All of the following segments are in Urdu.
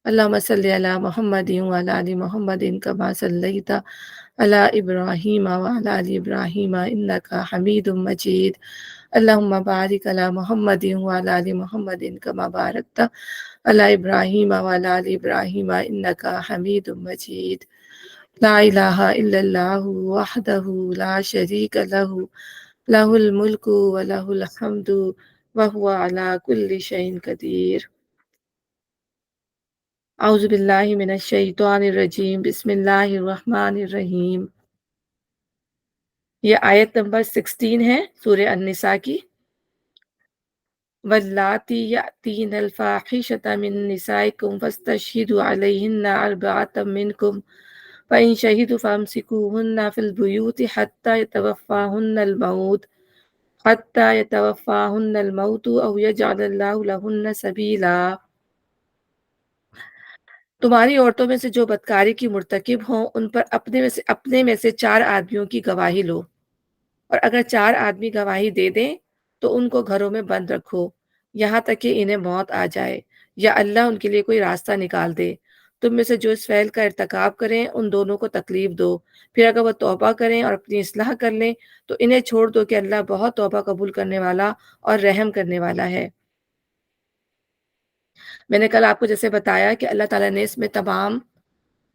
اللهم صل على محمد وعلى آل محمد كما صليت على إبراهيم وعلى آل إبراهيم إنك حميد مجيد. اللهم بارك على محمد وعلى آل محمد كما باركت على إبراهيم وعلى آل إبراهيم إنك حميد مجيد. لا إله إلا الله وحده لا شريك له، له الملك وله الحمد وهو على كل شيء قدير. اعوذ باللہ من الشیطان الرجیم، بسم اللہ الرحمن الرحیم۔ یہ آیت نمبر 16 ہے سورہ النساء کی۔ واللاتی یأتین الفاحشۃ من نسائکم فاستشہدوا علیہن اربعۃ منکم فإن شہدوا فامسکوہن فی البیوت حتی یتوفاہن الموت او یجعل اللہ لہن سبیلا۔ تمہاری عورتوں میں سے جو بدکاری کی مرتکب ہوں ان پر اپنے میں سے 4 آدمیوں کی گواہی لو، اور اگر 4 آدمی گواہی دے دیں تو ان کو گھروں میں بند رکھو یہاں تک کہ انہیں موت آ جائے یا اللہ ان کے لیے کوئی راستہ نکال دے۔ تم میں سے جو اس فعل کا ارتکاب کریں ان دونوں کو تکلیف دو، پھر اگر وہ توبہ کریں اور اپنی اصلاح کر لیں تو انہیں چھوڑ دو کہ اللہ بہت توبہ قبول کرنے والا اور رحم کرنے والا ہے۔ میں نے کل آپ کو جیسے بتایا کہ اللہ تعالیٰ نے اس میں تمام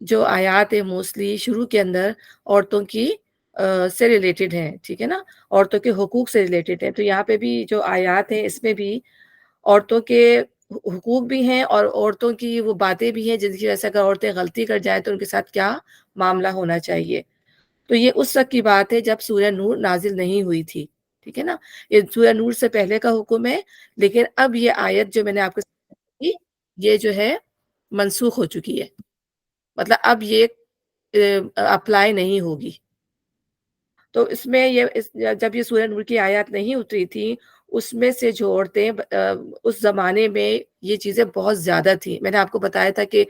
جو آیات ہیں موسٹلی شروع کے اندر عورتوں کی سے ریلیٹڈ ہیں، ٹھیک ہے نا، عورتوں کے حقوق سے ریلیٹڈ ہیں۔ تو یہاں پہ بھی جو آیات ہیں اس میں بھی عورتوں کے حقوق بھی ہیں اور عورتوں کی وہ باتیں بھی ہیں جن کی وجہ سے اگر عورتیں غلطی کر جائیں تو ان کے ساتھ کیا معاملہ ہونا چاہیے۔ تو یہ اس وقت کی بات ہے جب سورہ نور نازل نہیں ہوئی تھی، ٹھیک ہے نا، یہ سورہ نور سے پہلے کا حکم ہے، لیکن اب یہ آیت جو میں نے آپ کو یہ جو ہے منسوخ ہو چکی ہے، مطلب اب یہ اپلائی نہیں ہوگی۔ تو اس میں جب یہ سورہ نور کی آیات نہیں اتری تھی اس میں سے جو عورتیں اس زمانے میں یہ چیزیں بہت زیادہ تھیں۔ میں نے آپ کو بتایا تھا کہ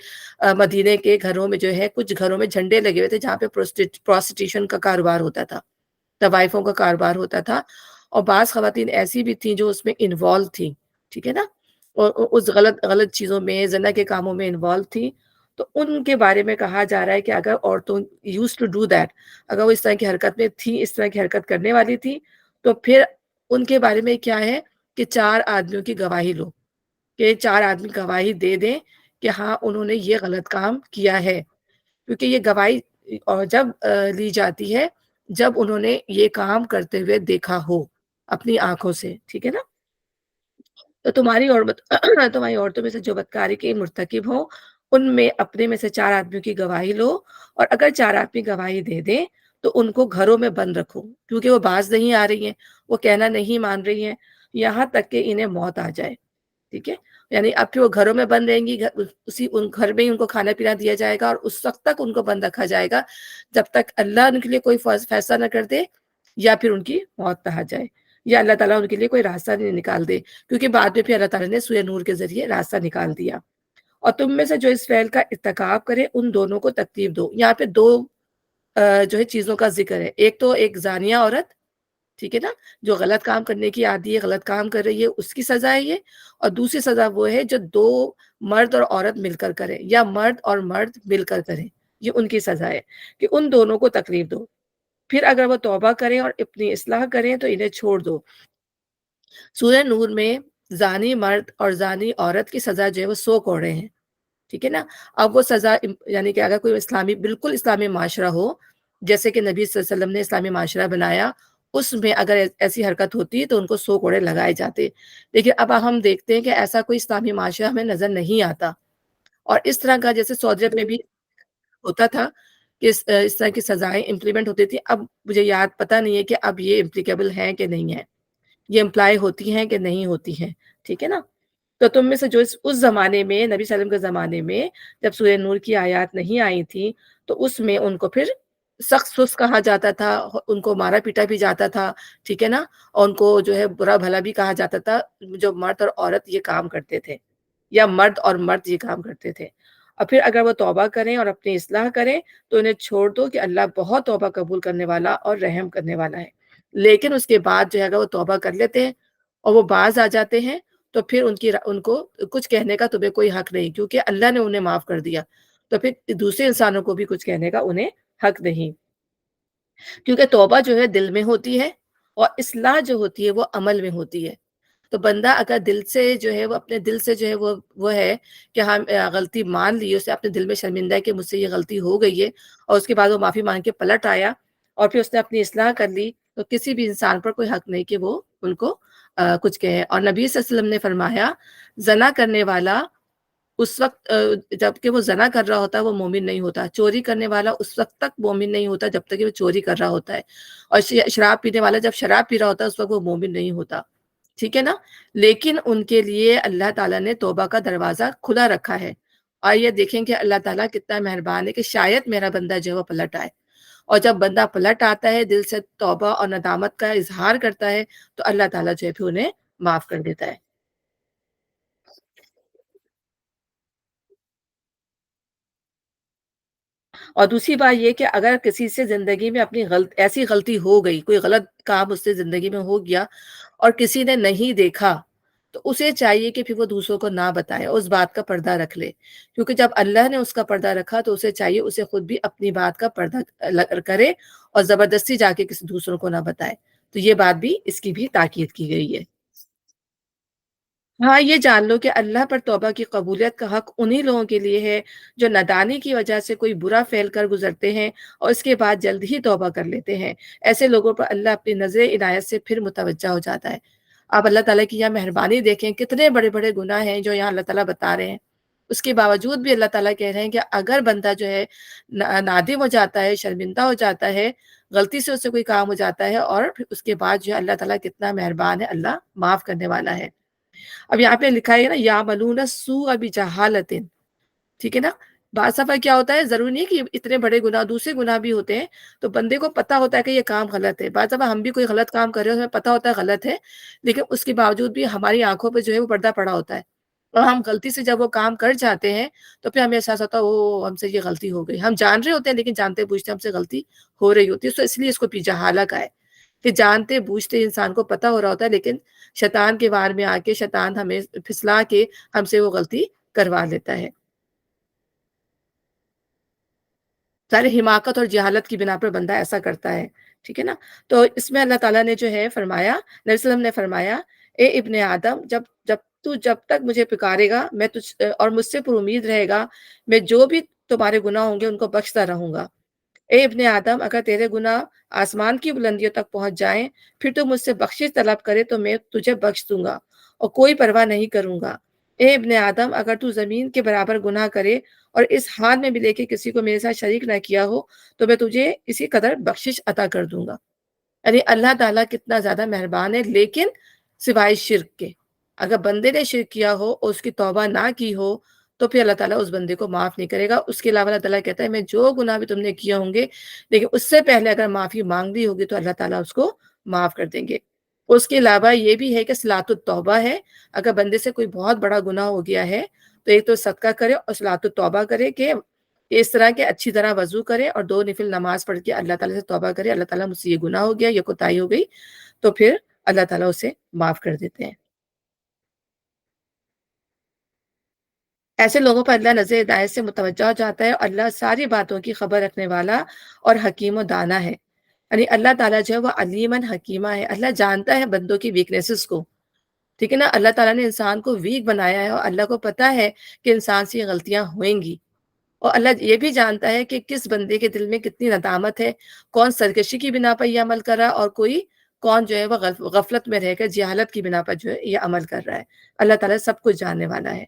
مدینے کے گھروں میں جو ہے کچھ گھروں میں جھنڈے لگے ہوئے تھے جہاں پہ پروسٹیٹیوشن کا کاروبار ہوتا تھا، طوائفوں کا کاروبار ہوتا تھا، اور بعض خواتین ایسی بھی تھیں جو اس میں انوالو تھیں، ٹھیک ہے نا، اور اس غلط چیزوں میں زنا کے کاموں میں انوالو تھیں۔ تو ان کے بارے میں کہا جا رہا ہے کہ اگر عورتوں یوز ٹو ڈو دیٹ، اگر وہ اس طرح کی حرکت میں تھی، اس طرح کی حرکت کرنے والی تھی، تو پھر ان کے بارے میں کیا ہے کہ 4 آدمیوں کی گواہی لو، کہ 4 آدمی گواہی دے دیں کہ ہاں انہوں نے یہ غلط کام کیا ہے، کیونکہ یہ گواہی جب لی جاتی ہے جب انہوں نے یہ کام کرتے ہوئے دیکھا ہو اپنی آنکھوں سے، ٹھیک ہے نا۔ تو تمہاری عورتوں میں سے جو بدکاری کے مرتکب ہوں ان میں اپنے میں سے 4 آدمیوں کی گواہی لو، اور اگر 4 آدمی گواہی دے دیں تو ان کو گھروں میں بند رکھو، کیونکہ وہ باز نہیں آ رہی ہیں، وہ کہنا نہیں مان رہی ہیں، یہاں تک کہ انہیں موت آ جائے، ٹھیک ہے۔ یعنی اب پھر وہ گھروں میں بند رہیں گی، ان گھر میں ہی ان کو کھانا پینا دیا جائے گا، اور اس وقت تک ان کو بند رکھا جائے گا جب تک اللہ ان کے لیے کوئی فیصلہ نہ کر دے یا پھر ان کی موت نہ آ جائے، یا اللہ تعالیٰ ان کے لیے کوئی راستہ نہیں نکال دے، کیونکہ بعد میں پھر اللہ تعالیٰ نے سورہ نور کے ذریعے راستہ نکال دیا۔ اور تم میں سے جو اس فعل کا ارتکاب کرے ان دونوں کو تکلیف دو۔ یہاں پہ 2 جو ہے چیزوں کا ذکر ہے، ایک تو ایک زانیہ عورت، ٹھیک ہے نا، جو غلط کام کرنے کی عادی ہے، غلط کام کر رہی ہے، اس کی سزا ہے یہ، اور دوسری سزا وہ ہے جو 2 مرد اور عورت مل کر کریں یا مرد اور مرد مل کر کریں، یہ ان کی سزا ہے کہ ان دونوں کو تکلیف دو، پھر اگر وہ توبہ کریں اور اپنی اصلاح کریں تو انہیں چھوڑ دو۔ سورہ نور میں زانی مرد اور زانی عورت کی سزا جو ہے وہ 100 کوڑے ہیں، ٹھیک ہے نا۔ اب وہ سزا یعنی کہ اگر کوئی بالکل اسلامی معاشرہ ہو، جیسے کہ نبی صلی اللہ علیہ وسلم نے اسلامی معاشرہ بنایا، اس میں اگر ایسی حرکت ہوتی تو ان کو 100 کوڑے لگائے جاتے، لیکن اب ہم دیکھتے ہیں کہ ایسا کوئی اسلامی معاشرہ ہمیں نظر نہیں آتا، اور اس طرح کا جیسے سعودی عرب میں بھی ہوتا تھا کہ اس طرح کی سزائیں امپلیمنٹ ہوتی تھی، اب مجھے یاد پتہ نہیں ہے کہ اب یہ امپلیکیبل ہیں کہ نہیں ہے، یہ امپلائی ہوتی ہیں کہ نہیں ہوتی ہیں، ٹھیک ہے نا۔ تو تم میں سے جو اس زمانے میں نبی صلی اللہ علیہ وسلم کے زمانے میں جب سورہ نور کی آیات نہیں آئی تھی تو اس میں ان کو پھر سخت سست کہا جاتا تھا، ان کو مارا پیٹا بھی جاتا تھا، ٹھیک ہے نا، اور ان کو جو ہے برا بھلا بھی کہا جاتا تھا جو مرد اور عورت یہ کام کرتے تھے، یا مرد اور مرد یہ کام کرتے تھے۔ اور پھر اگر وہ توبہ کریں اور اپنی اصلاح کریں تو انہیں چھوڑ دو کہ اللہ بہت توبہ قبول کرنے والا اور رحم کرنے والا ہے۔ لیکن اس کے بعد جو ہے اگر وہ توبہ کر لیتے ہیں اور وہ باز آ جاتے ہیں تو پھر ان کو کچھ کہنے کا تمہیں کوئی حق نہیں، کیونکہ اللہ نے انہیں معاف کر دیا، تو پھر دوسرے انسانوں کو بھی کچھ کہنے کا انہیں حق نہیں، کیونکہ توبہ جو ہے دل میں ہوتی ہے اور اصلاح جو ہوتی ہے وہ عمل میں ہوتی ہے۔ تو بندہ اگر دل سے جو ہے وہ اپنے دل سے جو ہے وہ ہے کہ ہاں غلطی مان لی، اسے اپنے دل میں شرمندہ ہے کہ مجھ سے یہ غلطی ہو گئی ہے، اور اس کے بعد وہ معافی مانگ کے پلٹ آیا اور پھر اس نے اپنی اصلاح کر لی، تو کسی بھی انسان پر کوئی حق نہیں کہ وہ ان کو کچھ کہے۔ اور نبی صلی اللہ علیہ وسلم نے فرمایا زنا کرنے والا اس وقت جب کہ وہ زنا کر رہا ہوتا ہے وہ مومن نہیں ہوتا، چوری کرنے والا اس وقت تک مومن نہیں ہوتا جب تک کہ وہ چوری کر رہا ہوتا ہے، اور شراب پینے والا جب شراب پی رہا ہوتا ہے اس وقت وہ مومن نہیں ہوتا، ٹھیک ہے نا؟ لیکن ان کے لیے اللہ تعالیٰ نے توبہ کا دروازہ کھلا رکھا ہے، اور یہ دیکھیں کہ اللہ تعالیٰ کتنا مہربان ہے کہ شاید میرا بندہ جو ہے وہ پلٹ آئے، اور جب بندہ پلٹ آتا ہے دل سے توبہ اور ندامت کا اظہار کرتا ہے تو اللہ تعالیٰ جو ہے پھر انہیں معاف کر دیتا ہے۔ اور دوسری بات یہ کہ اگر کسی سے زندگی میں اپنی ایسی غلطی ہو گئی، کوئی غلط کام اس سے زندگی میں ہو گیا اور کسی نے نہیں دیکھا، تو اسے چاہیے کہ پھر وہ دوسروں کو نہ بتائے، اس بات کا پردہ رکھ لے، کیونکہ جب اللہ نے اس کا پردہ رکھا تو اسے چاہیے اسے خود بھی اپنی بات کا پردہ کرے اور زبردستی جا کے کسی دوسروں کو نہ بتائے۔ تو یہ بات بھی اس کی بھی تاکید کی گئی ہے۔ ہاں، یہ جان لو کہ اللہ پر توبہ کی قبولیت کا حق انہی لوگوں کے لیے ہے جو نادانی کی وجہ سے کوئی برا فعل کر گزرتے ہیں اور اس کے بعد جلد ہی توبہ کر لیتے ہیں۔ ایسے لوگوں پر اللہ اپنی نظر عنایت سے پھر متوجہ ہو جاتا ہے۔ آپ اللہ تعالیٰ کی یہاں مہربانی دیکھیں، کتنے بڑے بڑے گناہ ہیں جو یہاں اللہ تعالیٰ بتا رہے ہیں۔ اس کے باوجود بھی اللہ تعالیٰ کہہ رہے ہیں کہ اگر بندہ جو ہے نادم ہو جاتا ہے، شرمندہ ہو جاتا ہے، غلطی سے اس سے کوئی کام ہو جاتا ہے اور پھر اس کے بعد جو ہے اللہ تعالیٰ کتنا مہربان ہے، اللہ معاف کرنے والا ہے۔ اب یہاں پہ لکھا ہے نا یعملون السوء بجہالۃ، ٹھیک ہے نا؟ بعض دفعہ کیا ہوتا ہے، ضروری نہیں کہ اتنے بڑے گناہ، دوسرے گناہ بھی ہوتے ہیں تو بندے کو پتہ ہوتا ہے کہ یہ کام غلط ہے۔ بعض دفعہ ہم بھی کوئی غلط کام کر رہے ہیں، ہمیں پتہ ہوتا ہے غلط ہے، لیکن اس کے باوجود بھی ہماری آنکھوں پہ جو ہے وہ پردہ پڑا ہوتا ہے، اور ہم غلطی سے جب وہ کام کر جاتے ہیں تو پھر ہمیں احساس ہوتا ہے او ہم سے یہ غلطی ہو گئی۔ ہم جان رہے ہوتے ہیں لیکن جانتے بوجھتے ہم سے غلطی ہو رہی ہوتی ہے، تو اس لیے اس کو جہالہ کا ہے کہ جانتے بوجھتے انسان کو پتہ ہو رہا ہوتا ہے، لیکن شیطان کے وار میں آ کے شیطان ہمیں پھسلا کے ہم سے وہ غلطی کروا لیتا ہے۔ ظاہر حماقت اور جہالت کی بنا پر بندہ ایسا کرتا ہے، ٹھیک ہے نا؟ تو اس میں اللہ تعالیٰ نے جو ہے فرمایا، نبی صلی اللہ علیہ وسلم نے فرمایا اے ابن آدم، جب تک مجھے پکارے گا میں اور مجھ سے پر امید رہے گا، میں جو بھی تمہارے گناہ ہوں گے ان کو بخشتا رہوں گا۔ اے ابن آدم، اگر تیرے گناہ آسمان کی بلندیوں تک پہنچ جائیں پھر تو مجھ سے بخشش طلب کرے تو میں تجھے بخش دوں گا اور کوئی پرواہ نہیں کروں گا۔ اے ابن آدم، اگر تو زمین کے برابر گناہ کرے اور اس حال میں بھی لے کے کسی کو میرے ساتھ شریک نہ کیا ہو تو میں تجھے اسی قدر بخشش عطا کر دوں گا۔ یعنی اللہ تعالیٰ کتنا زیادہ مہربان ہے، لیکن سوائے شرک کے، اگر بندے نے شرک کیا ہو اور اس کی توبہ نہ کی ہو تو پھر اللہ تعالیٰ اس بندے کو معاف نہیں کرے گا۔ اس کے علاوہ اللہ تعالیٰ کہتا ہے میں جو گناہ بھی تم نے کیے ہوں گے لیکن اس سے پہلے اگر معافی مانگ لی ہوگی تو اللہ تعالیٰ اس کو معاف کر دیں گے۔ اس کے علاوہ یہ بھی ہے کہ صلاۃ التوبہ ہے، اگر بندے سے کوئی بہت بڑا گناہ ہو گیا ہے تو ایک تو صدقہ کرے اور صلاۃ التوبہ کرے کہ اس طرح کے اچھی طرح وضو کرے اور 2 نفل نماز پڑھ کے اللہ تعالیٰ سے توبہ کرے، اللہ تعالیٰ مجھ سے یہ گناہ ہو گیا، یہ کوتاہی ہو گئی، تو پھر اللہ تعالیٰ اسے معاف کر دیتے ہیں۔ ایسے لوگوں پر اللہ نظر ہدایت سے متوجہ ہو جاتا ہے اور اللہ ساری باتوں کی خبر رکھنے والا اور حکیم و دانا ہے۔ یعنی اللہ تعالیٰ جو ہے وہ علیمن حکیمہ ہے، اللہ جانتا ہے بندوں کی ویکنیسز کو، ٹھیک ہے نا؟ اللہ تعالیٰ نے انسان کو ویک بنایا ہے اور اللہ کو پتہ ہے کہ انسان سے یہ غلطیاں ہوئیں گی، اور اللہ یہ بھی جانتا ہے کہ کس بندے کے دل میں کتنی ندامت ہے، کون سرکشی کی بنا پر یہ عمل کر رہا ہے اور کون جو ہے وہ غفلت میں رہ کر جہالت کی بنا پر جو ہے یہ عمل کر رہا ہے۔ اللہ تعالیٰ سب کچھ جاننے والا ہے۔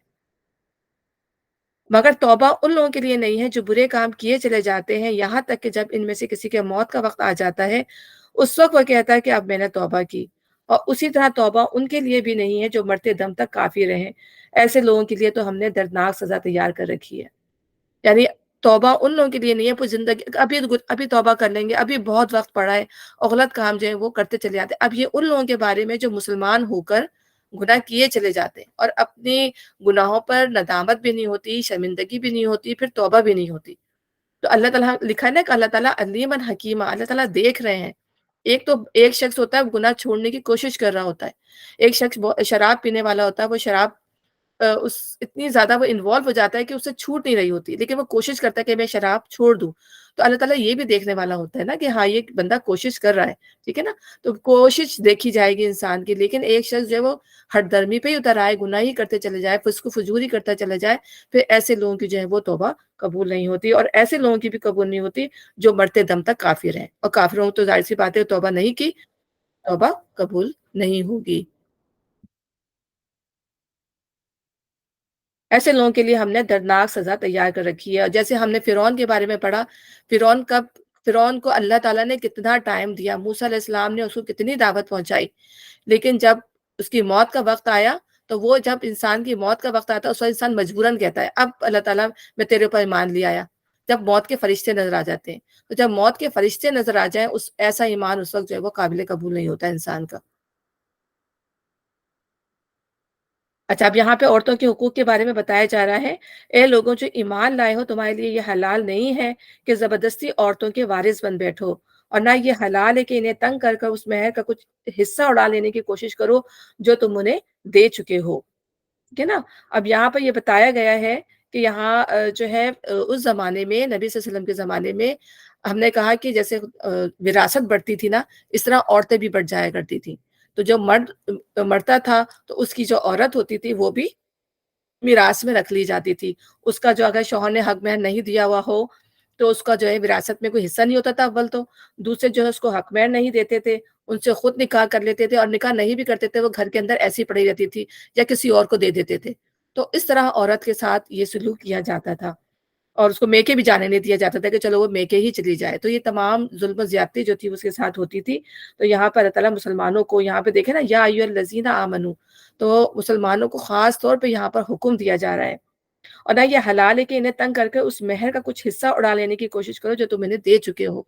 مگر توبہ ان لوگوں کے لیے نہیں ہے جو برے کام کیے چلے جاتے ہیں یہاں تک کہ جب ان میں سے کسی کے موت کا وقت آ جاتا ہے اس وقت وہ کہتا ہے کہ اب میں نے توبہ کی، اور اسی طرح توبہ ان کے لیے بھی نہیں ہے جو مرتے دم تک کافی رہیں۔ ایسے لوگوں کے لیے تو ہم نے دردناک سزا تیار کر رکھی ہے۔ یعنی توبہ ان لوگوں کے لیے نہیں ہے پوری زندگی ابھی توبہ کر لیں گے، ابھی بہت وقت پڑا ہے اور غلط کام جو ہے وہ کرتے چلے جاتے ہیں۔ اب یہ ان لوگوں کے بارے میں جو مسلمان ہو کر گناہ کیے چلے جاتے ہیں اور اپنی گناہوں پر ندامت بھی نہیں ہوتی، شرمندگی بھی نہیں ہوتی، پھر توبہ بھی نہیں ہوتی۔ تو اللہ تعالیٰ لکھا ہے نا کہ اللہ تعالیٰ علیم حکیمہ، اللہ تعالیٰ دیکھ رہے ہیں، ایک تو ایک شخص ہوتا ہے وہ گناہ چھوڑنے کی کوشش کر رہا ہوتا ہے، ایک شخص شراب پینے والا ہوتا ہے، وہ شراب اس اتنی زیادہ وہ انوالو ہو جاتا ہے کہ اسے چھوٹ نہیں رہی ہوتی، لیکن وہ کوشش کرتا ہے کہ میں شراب چھوڑ دوں۔ تو اللہ تعالیٰ یہ بھی دیکھنے والا ہوتا ہے نا کہ ہاں، یہ بندہ کوشش کر رہا ہے، ٹھیک ہے نا؟ تو کوشش دیکھی جائے گی انسان کی، لیکن ایک شخص جو ہے وہ ہٹ درمی پہ ہی اتر آئے، گناہ ہی کرتے چلے جائے، فسق و فجور ہی کرتا چلا جائے، پھر ایسے لوگوں کی جو ہے وہ توبہ قبول نہیں ہوتی، اور ایسے لوگوں کی بھی قبول نہیں ہوتی جو مرتے دم تک کافر ہیں، اور کافروں تو ظاہر سی بات ہے توبہ نہیں کی، توبہ قبول نہیں ہوگی۔ ایسے لوگوں کے لیے ہم نے دردناک سزا تیار کر رکھی ہے، اور جیسے ہم نے فرعون کے بارے میں پڑھا، فرعون کب فرعون کو اللہ تعالیٰ نے کتنا ٹائم دیا، موسیٰ علیہ السلام نے اس کو کتنی دعوت پہنچائی، لیکن جب اس کی موت کا وقت آیا، تو وہ جب انسان کی موت کا وقت آتا ہے اس وقت انسان مجبوراً کہتا ہے اب اللہ تعالیٰ میں تیرے اوپر ایمان لے آیا، جب موت کے فرشتے نظر آ جاتے ہیں، تو جب موت کے فرشتے نظر آ جائیں اس ایسا ایمان اس وقت جو ہے وہ قابل قبول نہیں ہوتا انسان کا۔ اچھا، اب یہاں پہ عورتوں کے حقوق کے بارے میں بتایا جا رہا ہے، اے لوگوں جو ایمان لائے ہو، تمہارے لیے یہ حلال نہیں ہے کہ زبردستی عورتوں کے وارث بن بیٹھو، اور نہ یہ حلال ہے کہ انہیں تنگ کر کر اس مہر کا کچھ حصہ اڑا لینے کی کوشش کرو جو تم انہیں دے چکے ہو، ٹھیک ہے نا؟ اب یہاں پر یہ بتایا گیا ہے کہ یہاں جو ہے اس زمانے میں نبی صلی اللہ علیہ وسلم کے زمانے میں ہم نے کہا کہ جیسے وراثت بڑھتی تھی نا، اس طرح عورتیں بھی بڑھ جایا کرتی تھیں، تو جو مرد مرتا تھا تو اس کی جو عورت ہوتی تھی وہ بھی میراث میں رکھ لی جاتی تھی، اس کا جو اگر شوہر نے حق مہر نہیں دیا ہوا ہو تو اس کا جو ہے وراثت میں کوئی حصہ نہیں ہوتا تھا اول تو، دوسرے جو ہے اس کو حق مہر نہیں دیتے تھے، ان سے خود نکاح کر لیتے تھے، اور نکاح نہیں بھی کرتے تھے وہ گھر کے اندر ایسی پڑی رہتی تھی یا کسی اور کو دے دیتے تھے، تو اس طرح عورت کے ساتھ یہ سلوک کیا جاتا تھا، اور اس کو میکے بھی جانے نہیں دیا جاتا تھا کہ چلو وہ میکے ہی چلی جائے، تو یہ تمام ظلم و زیادتی جو تھی اس کے ساتھ ہوتی تھی۔ تو یہاں پر اللہ تعالیٰ مسلمانوں کو یہاں پہ دیکھیں نا، یا ایھا الذین آمنو، تو مسلمانوں کو خاص طور پہ یہاں پر حکم دیا جا رہا ہے، اور نہ یہ حلال ہے کہ انہیں تنگ کر کے اس مہر کا کچھ حصہ اڑا لینے کی کوشش کرو جو تم انہیں دے چکے ہو،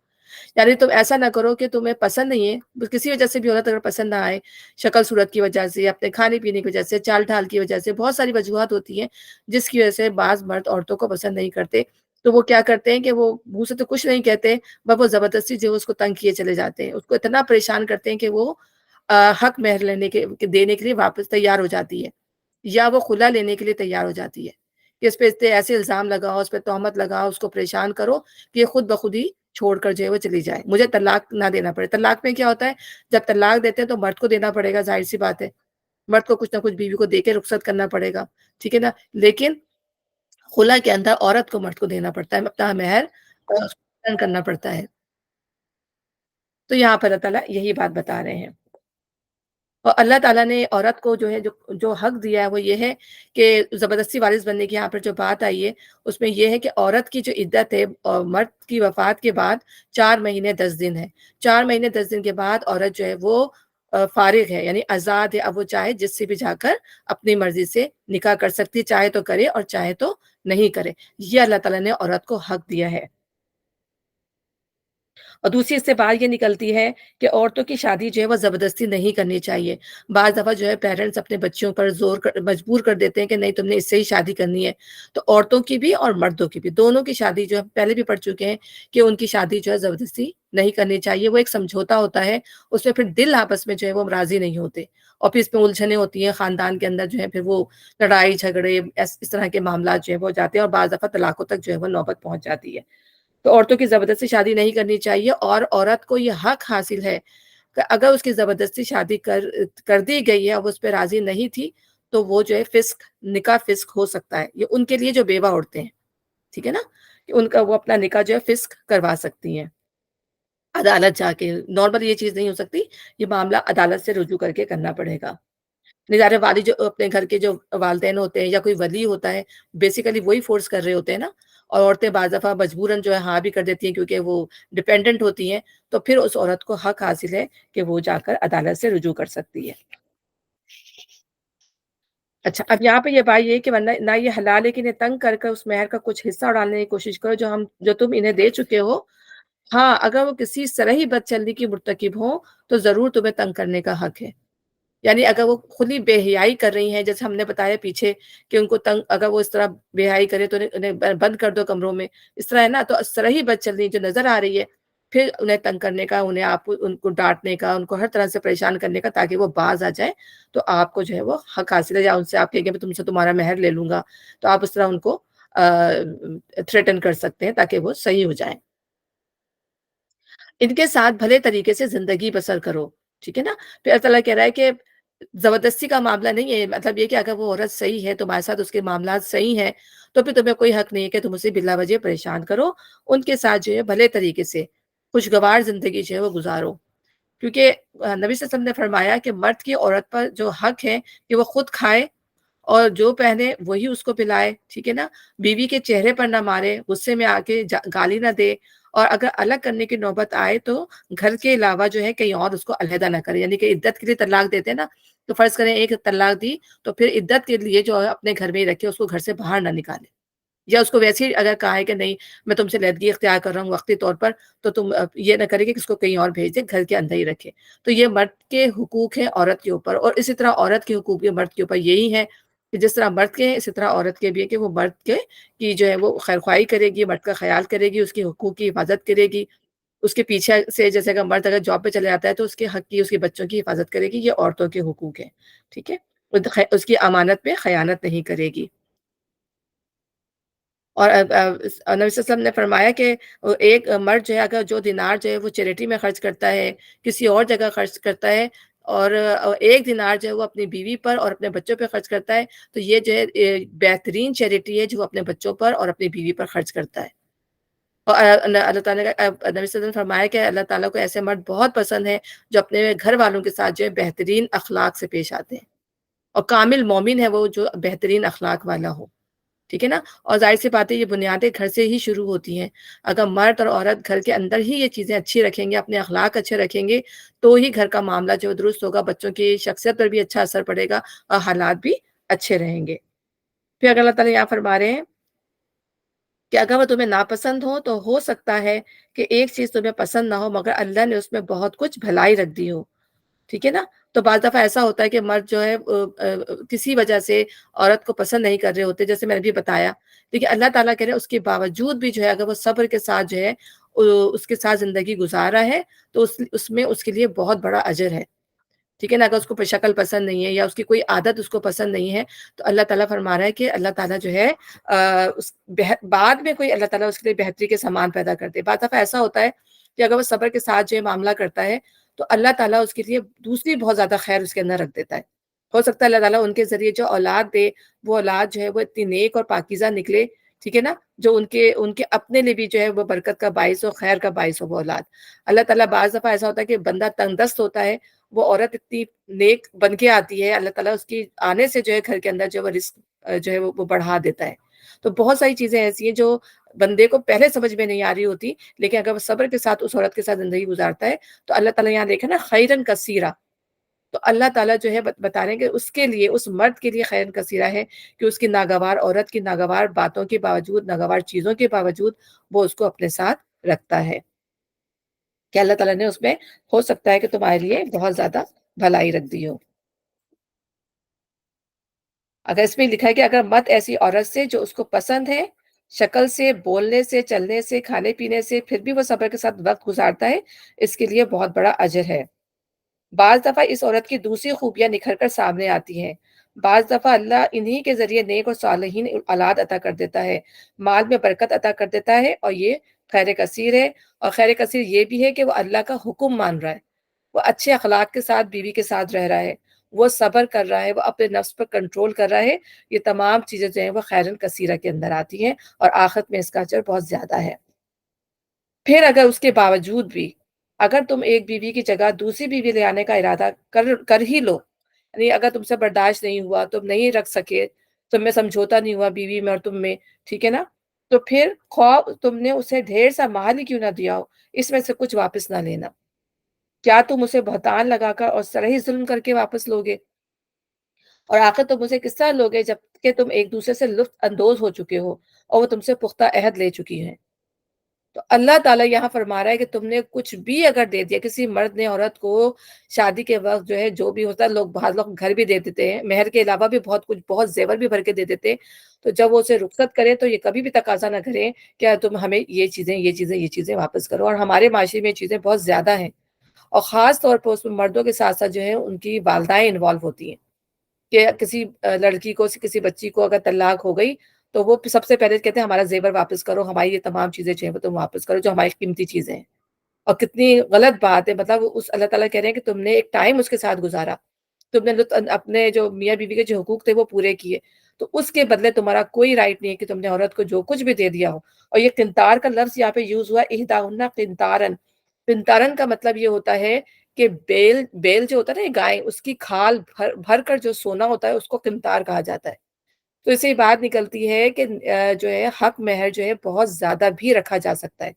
یعنی تم ایسا نہ کرو کہ تمہیں پسند نہیں ہے، بس کسی وجہ سے بھی عورت اگر پسند نہ آئے، شکل صورت کی وجہ سے، اپنے کھانے پینے کی وجہ سے، چال ڈھال کی وجہ سے، بہت ساری وجوہات ہوتی ہیں جس کی وجہ سے بعض مرد عورتوں کو پسند نہیں کرتے، تو وہ کیا کرتے ہیں کہ وہ منہ سے تو کچھ نہیں کہتے، بس وہ زبردستی جو ہے اس کو تنگ کیے چلے جاتے ہیں، اس کو اتنا پریشان کرتے ہیں کہ وہ حق مہر لینے کے دینے کے لیے واپس تیار ہو جاتی ہے، یا وہ خلا لینے کے لیے تیار ہو جاتی ہے کہ اس پہ اتنے ایسے الزام لگاؤ، اس پہ تہمت لگاؤ، اس کو پریشان کرو کہ یہ خود بخود ہی چھوڑ کر جو ہے وہ چلی جائے، مجھے طلاق نہ دینا پڑے۔ طلاق میں کیا ہوتا ہے، جب طلاق دیتے ہیں تو مرد کو دینا پڑے گا، ظاہر سی بات ہے، مرد کو کچھ نہ کچھ بیوی کو دے کے رخصت کرنا پڑے گا، ٹھیک ہے نا؟ لیکن خلا کے اندر عورت کو مرد کو دینا پڑتا ہے اپنا مہر، اور اس کو ریٹرن کرنا پڑتا ہے، تو یہاں پر اللہ تعالیٰ یہی بات بتا رہے ہیں۔ اور اللہ تعالیٰ نے عورت کو جو ہے جو حق دیا ہے وہ یہ ہے کہ زبردستی وارث بننے کی یہاں پر جو بات آئی ہے اس میں یہ ہے کہ عورت کی جو عدت ہے اور مرد کی وفات کے بعد 4 مہینے 10 دن ہے، 4 مہینے 10 دن کے بعد عورت جو ہے وہ فارغ ہے، یعنی آزاد ہے، اب وہ چاہے جس سے بھی جا کر اپنی مرضی سے نکاح کر سکتی ہے، چاہے تو کرے اور چاہے تو نہیں کرے، یہ اللہ تعالیٰ نے عورت کو حق دیا ہے۔ اور دوسری اس سے بات یہ نکلتی ہے کہ عورتوں کی شادی جو ہے وہ زبردستی نہیں کرنی چاہیے، بعض دفعہ جو ہے پیرنٹس اپنے بچوں پر مجبور کر دیتے ہیں کہ نہیں تم نے اس سے ہی شادی کرنی ہے، تو عورتوں کی بھی اور مردوں کی بھی دونوں کی شادی جو ہے پہلے بھی پڑھ چکے ہیں کہ ان کی شادی جو ہے زبردستی نہیں کرنی چاہیے، وہ ایک سمجھوتا ہوتا ہے، اس میں پھر دل آپس میں جو ہے وہ راضی نہیں ہوتے، اور پھر اس میں الجھنیں ہوتی ہیں خاندان کے اندر جو ہے، پھر وہ لڑائی جھگڑے اس طرح کے معاملات جو ہے وہ ہو جاتے ہیں، اور بعض دفعہ طلاقوں تک جو ہے وہ نوبت پہنچ جاتی ہے۔ تو عورتوں کی زبردستی شادی نہیں کرنی چاہیے، اور عورت کو یہ حق حاصل ہے کہ اگر اس کی زبردستی شادی کر دی گئی ہے اور وہ اس پہ راضی نہیں تھی تو وہ جو ہے فسق، نکاح فسق ہو سکتا ہے، یہ ان کے لیے جو بیوہ عورتیں ہیں، ٹھیک ہے نا، کہ ان کا وہ اپنا نکاح جو ہے فسق کروا سکتی ہیں عدالت جا کے، نارمل یہ چیز نہیں ہو سکتی، یہ معاملہ عدالت سے رجوع کر کے کرنا پڑے گا۔ نظارے والی جو اپنے گھر کے جو والدین ہوتے ہیں یا کوئی ولی ہوتا ہے، بیسیکلی وہی فورس کر رہے ہوتے ہیں نا، اور عورتیں بعض دفعہ مجبوراً جو ہے ہاں بھی کر دیتی ہیں کیونکہ وہ ڈیپینڈنٹ ہوتی ہیں، تو پھر اس عورت کو حق حاصل ہے کہ وہ جا کر عدالت سے رجوع کر سکتی ہے۔ اچھا، اب یہاں پہ یہ بات یہ ہے کہ ورنہ نہ یہ حلال ہے کہ انہیں تنگ کر کر اس مہر کا کچھ حصہ اڑانے کی کوشش کرو جو تم انہیں دے چکے ہو، ہاں اگر وہ کسی صرحی بد چلنی کی مرتکب ہوں تو ضرور تمہیں تنگ کرنے کا حق ہے، یعنی اگر وہ خود ہی بے حیائی کر رہی ہیں جیسے ہم نے بتایا پیچھے کہ ان کو تنگ اگر وہ اس طرح بے حیائی کرے تو انہیں بند کر دو کمروں میں، اس طرح ہے نا، تو صحیح بد چلنی جو نظر آ رہی ہے پھر انہیں تنگ کرنے کا، انہیں آپ ان کو ڈانٹنے کا، ان کو ہر طرح سے پریشان کرنے کا تاکہ وہ باز آ جائیں، تو آپ کو جو ہے وہ حق حاصل ہے، یا ان سے آپ کہیں گے میں تم سے تمہارا مہر لے لوں گا، تو آپ اس طرح ان کو تھریٹن کر سکتے ہیں تاکہ وہ صحیح ہو جائیں۔ ان کے ساتھ بھلے طریقے سے زندگی بسر کرو، ٹھیک ہے نا؟ پھر اللہ تعالیٰ کہہ رہا ہے کہ زبردستی کا معاملہ نہیں ہے، مطلب یہ کہ اگر وہ عورت صحیح ہے، تمہارے ساتھ اس کے معاملات صحیح ہیں، تو پھر تمہیں کوئی حق نہیں ہے کہ تم اسے بلا وجہ پریشان کرو، ان کے ساتھ جو ہے بھلے طریقے سے خوشگوار زندگی جو ہے وہ گزارو۔ کیونکہ نبی صلی اللہ علیہ وسلم نے فرمایا کہ مرد کی عورت پر جو حق ہے کہ وہ خود کھائے اور جو پہنے وہی اس کو پلائے، ٹھیک ہے نا؟ بیوی کے چہرے پر نہ مارے، غصے میں آ کے گالی نہ دے، اور اگر الگ کرنے کی نوبت آئے تو گھر کے علاوہ جو ہے کہیں اور اس کو علیحدہ نہ کرے، یعنی کہ عدت کے لیے طلاق دیتے ہیں نا، تو فرض کریں ایک طلاق دی تو پھر عدت کے لیے جو ہے اپنے گھر میں ہی رکھے، اس کو گھر سے باہر نہ نکالے، یا اس کو ویسے ہی اگر کہا ہے کہ نہیں میں تم سے علیحدگی اختیار کر رہا ہوں وقتی طور پر، تو تم یہ نہ کرے کہ اس کو کہیں اور بھیج دے، گھر کے اندر ہی رکھے۔ تو یہ مرد کے حقوق ہیں عورت کے اوپر، اور اسی طرح عورت کے حقوق بھی مرد کے اوپر یہی ہے کہ جس طرح مرد کے ہیں اسی طرح عورت کے بھی ہے کہ وہ مرد کے کی جو ہے وہ خیرخواہی کرے گی، مرد کا خیال کرے گی، اس کے حقوق کی حفاظت کرے گی، اس کے پیچھے سے جیسے اگر مرد اگر جاب پہ چلے جاتا ہے تو اس کے حق کی، اس کے بچوں کی حفاظت کرے گی، یہ عورتوں کے حقوق ہیں، ٹھیک ہے؟ اس کی امانت پہ خیانت نہیں کرے گی۔ اور نبی صلی اللہ علیہ وسلم نے فرمایا کہ ایک مرد جو ہے اگر جو دینار جو ہے وہ چیریٹی میں خرچ کرتا ہے، کسی اور جگہ خرچ کرتا ہے، اور ایک دینار جو ہے وہ اپنی بیوی پر اور اپنے بچوں پہ خرچ کرتا ہے، تو یہ جو ہے بہترین چیریٹی ہے جو وہ اپنے بچوں پر اور اپنی بیوی پر خرچ کرتا ہے۔ اور اللہ تعالیٰ کا نبی صلی اللہ علیہ وسلم نے فرمایا کہ اللہ تعالیٰ کو ایسے مرد بہت پسند ہیں جو اپنے گھر والوں کے ساتھ جو ہے بہترین اخلاق سے پیش آتے ہیں، اور کامل مومن ہے وہ جو بہترین اخلاق والا ہو، ٹھیک ہے نا؟ اور ظاہر سی بات ہے یہ بنیادیں گھر سے ہی شروع ہوتی ہیں، اگر مرد اور عورت گھر کے اندر ہی یہ چیزیں اچھی رکھیں گے، اپنے اخلاق اچھے رکھیں گے، تو ہی گھر کا معاملہ جو ہے درست ہوگا، بچوں کی شخصیت پر بھی اچھا اثر پڑے گا، اور حالات بھی اچھے رہیں گے۔ پھر اگر اللہ تعالیٰ یہاں فرما رہے ہیں کہ اگر وہ تمہیں ناپسند ہو تو ہو سکتا ہے کہ ایک چیز تمہیں پسند نہ ہو مگر اللہ نے اس میں بہت کچھ بھلائی رکھ دی ہو، ٹھیک ہے نا؟ تو بعض دفعہ ایسا ہوتا ہے کہ مرد جو ہے کسی وجہ سے عورت کو پسند نہیں کر رہے ہوتے، جیسے میں نے بھی بتایا، لیکن اللہ تعالیٰ کہہ رہے ہیں اس کے باوجود بھی جو ہے اگر وہ صبر کے ساتھ جو ہے اس کے ساتھ زندگی گزار رہا ہے، تو اس میں اس کے لیے بہت بڑا اجر ہے، ٹھیک ہے نا؟ اگر اس کو شکل پسند نہیں ہے یا اس کی کوئی عادت اس کو پسند نہیں ہے، تو اللہ تعالیٰ فرما رہا ہے کہ اللہ تعالیٰ جو ہے بعد میں کوئی اللہ تعالیٰ اس کے لیے بہتری کے سامان پیدا کرتے۔ بعض دفعہ ایسا ہوتا ہے کہ اگر وہ صبر کے ساتھ جو ہے معاملہ کرتا ہے تو اللہ تعالیٰ اس کے لیے دوسری بہت زیادہ خیر اس کے اندر رکھ دیتا ہے۔ ہو سکتا ہے اللہ تعالیٰ ان کے ذریعے جو اولاد دے، وہ اولاد جو ہے وہ اتنی نیک اور پاکیزہ نکلے، ٹھیک ہے نا؟ جو ان کے اپنے لیے بھی جو ہے وہ برکت کا باعث ہو، خیر کا باعث ہو وہ اولاد۔ اللہ تعالیٰ بعض دفعہ ایسا ہوتا ہے کہ بندہ تنگ دست ہوتا ہے، وہ عورت اتنی نیک بن کے آتی ہے، اللہ تعالیٰ اس کی آنے سے جو ہے گھر کے اندر جو ہے وہ رزق جو ہے وہ بڑھا دیتا ہے۔ تو بہت ساری چیزیں ایسی ہیں جو بندے کو پہلے سمجھ میں نہیں آ رہی ہوتی، لیکن اگر وہ صبر کے ساتھ اس عورت کے ساتھ زندگی گزارتا ہے تو اللہ تعالیٰ یہاں دیکھیں نا خیرن کثیرہ، تو اللہ تعالیٰ جو ہے بتا رہے ہیں کہ اس کے لیے، اس مرد کے لیے خیرن کثیرہ ہے کہ اس کی ناگوار عورت کی ناگوار باتوں کے باوجود، ناگوار چیزوں کے باوجود وہ اس کو اپنے ساتھ رکھتا ہے، کہ اللہ تعالیٰ نے اس میں ہو سکتا ہے کہ تمہارے لیے بہت زیادہ بھلائی رکھ دی ہو۔ اگر اس میں لکھا ہے کہ اگر مرد ایسی عورت سے جو اس کو پسند ہے، شکل سے، بولنے سے، چلنے سے، کھانے پینے سے، پھر بھی وہ صبر کے ساتھ وقت گزارتا ہے، اس کے لیے بہت بڑا اجر ہے۔ بعض دفعہ اس عورت کی دوسری خوبیاں نکھر کر سامنے آتی ہیں۔ بعض دفعہ اللہ انہی کے ذریعے نیک اور صالحین اولاد عطا کر دیتا ہے، مال میں برکت عطا کر دیتا ہے، اور یہ خیر کثیر ہے۔ اور خیر کثیر یہ بھی ہے کہ وہ اللہ کا حکم مان رہا ہے، وہ اچھے اخلاق کے ساتھ بیوی کے ساتھ رہ رہا ہے، وہ صبر کر رہا ہے، وہ اپنے نفس پر کنٹرول کر رہا ہے، یہ تمام چیزیں جو ہیں وہ خیرن کثیرہ کے اندر آتی ہیں، اور آخرت میں اس کا اجر بہت زیادہ ہے۔ پھر اگر اس کے باوجود بھی اگر تم ایک بیوی کی جگہ دوسری بیوی لے آنے کا ارادہ کر ہی لو، یعنی اگر تم سے برداشت نہیں ہوا، تم نہیں رکھ سکے، تم میں سمجھوتا نہیں ہوا بیوی میں اور تم میں، ٹھیک ہے نا؟ تو پھر خواہ تم نے اسے ڈھیر سا مال ہی کیوں نہ دیا ہو، اس میں سے کچھ واپس نہ لینا۔ کیا تم اسے بہتان لگا کر اور صریح ظلم کر کے واپس لوگے؟ اور آخر تم اسے کس طرح لوگے جب کہ تم ایک دوسرے سے لطف اندوز ہو چکے ہو اور وہ تم سے پختہ عہد لے چکی ہیں؟ تو اللہ تعالیٰ یہاں فرما رہا ہے کہ تم نے کچھ بھی اگر دے دیا، کسی مرد نے عورت کو شادی کے وقت جو ہے جو بھی ہوتا ہے، لوگ بعض لوگ گھر بھی دے دیتے ہیں، مہر کے علاوہ بھی بہت کچھ، بہت زیور بھی بھر کے دے دیتے ہیں، تو جب وہ اسے رخصت کرے تو یہ کبھی بھی تقاضا نہ کریں کہ تم ہمیں یہ چیزیں یہ چیزیں یہ چیزیں واپس کرو. اور ہمارے معاشرے میں یہ چیزیں بہت زیادہ ہیں، اور خاص طور پر اس میں مردوں کے ساتھ ساتھ جو ہے ان کی والدائیں انوالو ہوتی ہیں کہ کسی لڑکی کو، کسی بچی کو اگر طلاق ہو گئی تو وہ سب سے پہلے کہتے ہیں ہمارا زیور واپس کرو، ہماری یہ تمام چیزیں چاہیے وہ تم واپس کرو جو ہماری قیمتی چیزیں ہیں. اور کتنی غلط بات ہے، مطلب اس اللہ تعالیٰ کہہ رہے ہیں کہ تم نے ایک ٹائم اس کے ساتھ گزارا، تم نے اپنے جو میاں بیوی کے جو حقوق تھے وہ پورے کیے، تو اس کے بدلے تمہارا کوئی رائٹ نہیں ہے کہ تم نے عورت کو جو کچھ بھی دے دیا ہو. اور یہ قنطار کا لفظ یہاں پہ یوز ہوا، احداہن قنطارن. قنطارن کا مطلب یہ ہوتا ہے کہ بیل، بیل جو ہوتا ہے نا گائے، اس کی کھال بھر بھر کر جو سونا ہوتا ہے اس کو قنطار کہا جاتا ہے. تو اس سے یہ بات نکلتی ہے کہ جو ہے حق مہر جو ہے بہت زیادہ بھی رکھا جا سکتا ہے،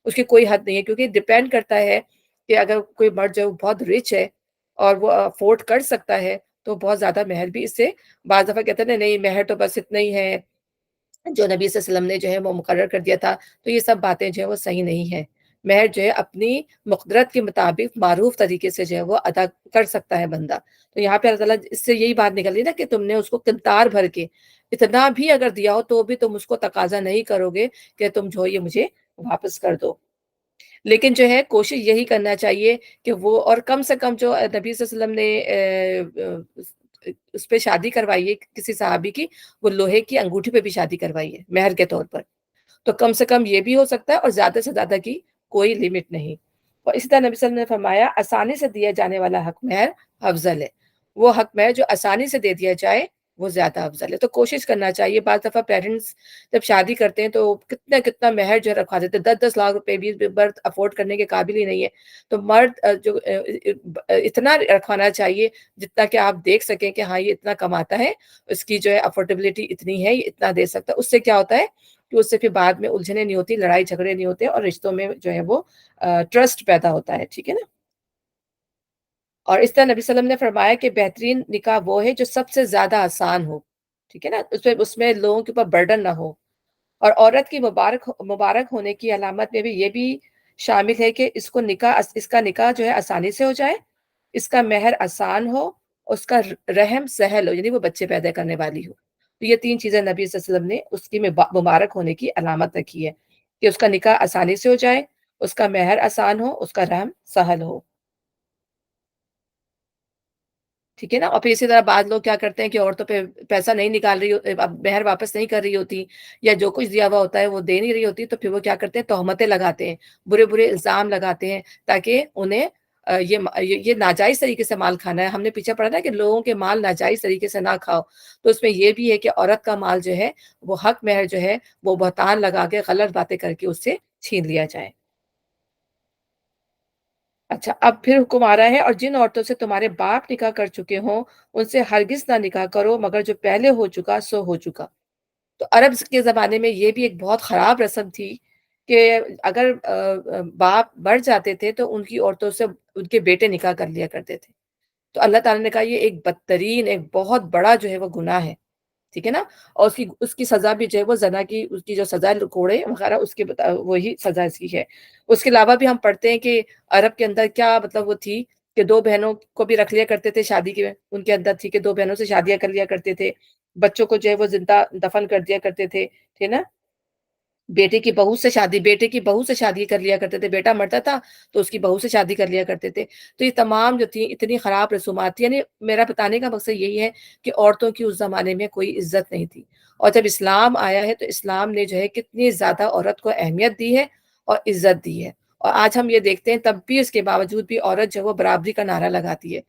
اس کی کوئی حد نہیں ہے، کیونکہ ڈپینڈ کرتا ہے کہ اگر کوئی مرد جو بہت رچ ہے اور وہ افورڈ کر سکتا ہے تو بہت زیادہ مہر بھی اس سے، بعض دفعہ کہتے ہیں نہیں مہر تو بس اتنا ہی ہے جو نبی صلی اللہ علیہ وسلم نے جو ہے وہ مقرر کر دیا تھا، تو یہ سب باتیں جو ہے وہ صحیح نہیں ہیں. مہر جو ہے اپنی مقدرت کے مطابق معروف طریقے سے جو ہے وہ ادا کر سکتا ہے بندہ. تو یہاں پہ اللہ تعالیٰ اس سے یہی بات نکل رہی نا کہ تم نے اس کو قنطار بھر کے اتنا بھی اگر دیا ہو تو بھی تم اس کو تقاضا نہیں کرو گے کہ تم جو یہ مجھے واپس کر دو. لیکن جو ہے کوشش یہی کرنا چاہیے کہ وہ، اور کم سے کم جو نبی صلی اللہ علیہ وسلم نے اس پہ شادی کروائی ہے کسی صحابی کی، وہ لوہے کی انگوٹھی پہ بھی شادی کروائی ہے مہر کے طور پر. تو کم سے کم یہ بھی ہو سکتا ہے، اور زیادہ سے زیادہ کی کوئی لمٹ نہیں. اور اسی طرح نبی صلی اللہ علیہ وسلم نے فرمایا آسانی سے دیا جانے والا حق مہر افضل ہے. وہ حق مہر جو آسانی سے دے دیا جائے وہ زیادہ افضل ہے. تو کوشش کرنا چاہیے. بعض دفعہ پیرنٹس جب شادی کرتے ہیں تو کتنا کتنا مہر جو رکھوا دیتے ہیں، 10 10 لاکھ روپے بھی مرد افورڈ کرنے کے قابل ہی نہیں ہے. تو مرد جو اتنا رکھوانا چاہیے جتنا کہ آپ دیکھ سکیں کہ ہاں یہ اتنا کماتا ہے، اس کی جو ہے افورڈیبلٹی اتنی ہے، یہ اتنا دے سکتا ہے. اس سے کیا ہوتا ہے کہ اس سے پھر بعد میں الجھنیں نہیں ہوتی، لڑائی جھگڑے نہیں ہوتے، اور رشتوں میں جو ہے وہ ٹرسٹ پیدا ہوتا ہے. ٹھیک ہے نا. اور اس طرح نبی صلی اللہ علیہ وسلم نے فرمایا کہ بہترین نکاح وہ ہے جو سب سے زیادہ آسان ہو. ٹھیک ہے نا. اس میں لوگوں کے اوپر برڈن نہ ہو. اور عورت کی مبارک ہونے کی علامت میں بھی یہ بھی شامل ہے کہ اس کا نکاح جو ہے آسانی سے ہو جائے، اس کا مہر آسان ہو، اس کا رحم سہل ہو، یعنی وہ بچے پیدا کرنے والی ہو. تو یہ 3 چیزیں نبی صلی اللہ علیہ وسلم نے اس کی مبارک ہونے کی علامت رکھی ہے کہ اس کا نکاح آسانی سے ہو جائے، اس کا مہر آسان ہو، اس کا رحم سہل ہو. ٹھیک ہے نا. اور پھر اسی طرح بعض لوگ کیا کرتے ہیں کہ عورتوں پہ پیسہ نہیں نکال رہی اب مہر واپس نہیں کر رہی ہوتی، یا جو کچھ دیا ہوا ہوتا ہے وہ دے نہیں رہی ہوتی، تو پھر وہ کیا کرتے ہیں تہمتیں لگاتے ہیں، برے برے الزام لگاتے ہیں، تاکہ انہیں یہ ناجائز طریقے سے مال کھانا ہے. ہم نے پیچھے پڑھا نا کہ لوگوں کے مال ناجائز طریقے سے نہ کھاؤ. تو اس میں یہ بھی ہے کہ عورت کا مال جو ہے وہ حق مہر جو ہے وہ بہتان لگا کے غلط باتیں کر کے اس سے چھین لیا جائے. اچھا، اب پھر حکم آ رہا ہے اور جن عورتوں سے تمہارے باپ نکاح کر چکے ہوں ان سے ہرگز نہ نکاح کرو مگر جو پہلے ہو چکا سو ہو چکا. تو عرب کے زمانے میں یہ بھی ایک بہت خراب رسم تھی کہ اگر باپ مر جاتے تھے تو ان کی عورتوں سے ان کے بیٹے نکاح کر لیا کرتے تھے. تو اللہ تعالیٰ نے کہا یہ ایک بدترین، ایک بہت بڑا جو ہے وہ گناہ ہے. ٹھیک ہے نا. اور اس کی سزا بھی جو ہے وہ زنا کی، اس کی جو سزا ہے کوڑے وغیرہ، اس کے وہی سزا اس کی ہے. اس کے علاوہ بھی ہم پڑھتے ہیں کہ عرب کے اندر کیا مطلب وہ تھی کہ 2 بہنوں کو بھی رکھ لیا کرتے تھے شادی کے، ان کے اندر تھی کہ 2 بہنوں سے شادیاں کر لیا کرتے تھے، بچوں کو جو ہے وہ زندہ دفن کر دیا کرتے تھے. ٹھیک ہے نا. بیٹے کی بہو سے شادی کر لیا کرتے تھے. بیٹا مرتا تھا تو اس کی بہو سے شادی کر لیا کرتے تھے. تو یہ تمام جو تھی اتنی خراب رسومات تھی. یعنی میرا بتانے کا مقصد یہی ہے کہ عورتوں کی اس زمانے میں کوئی عزت نہیں تھی. اور جب اسلام آیا ہے تو اسلام نے جو ہے کتنی زیادہ عورت کو اہمیت دی ہے اور عزت دی ہے. اور آج ہم یہ دیکھتے ہیں تب بھی اس کے باوجود بھی عورت جو وہ برابری کا نعرہ لگاتی ہے.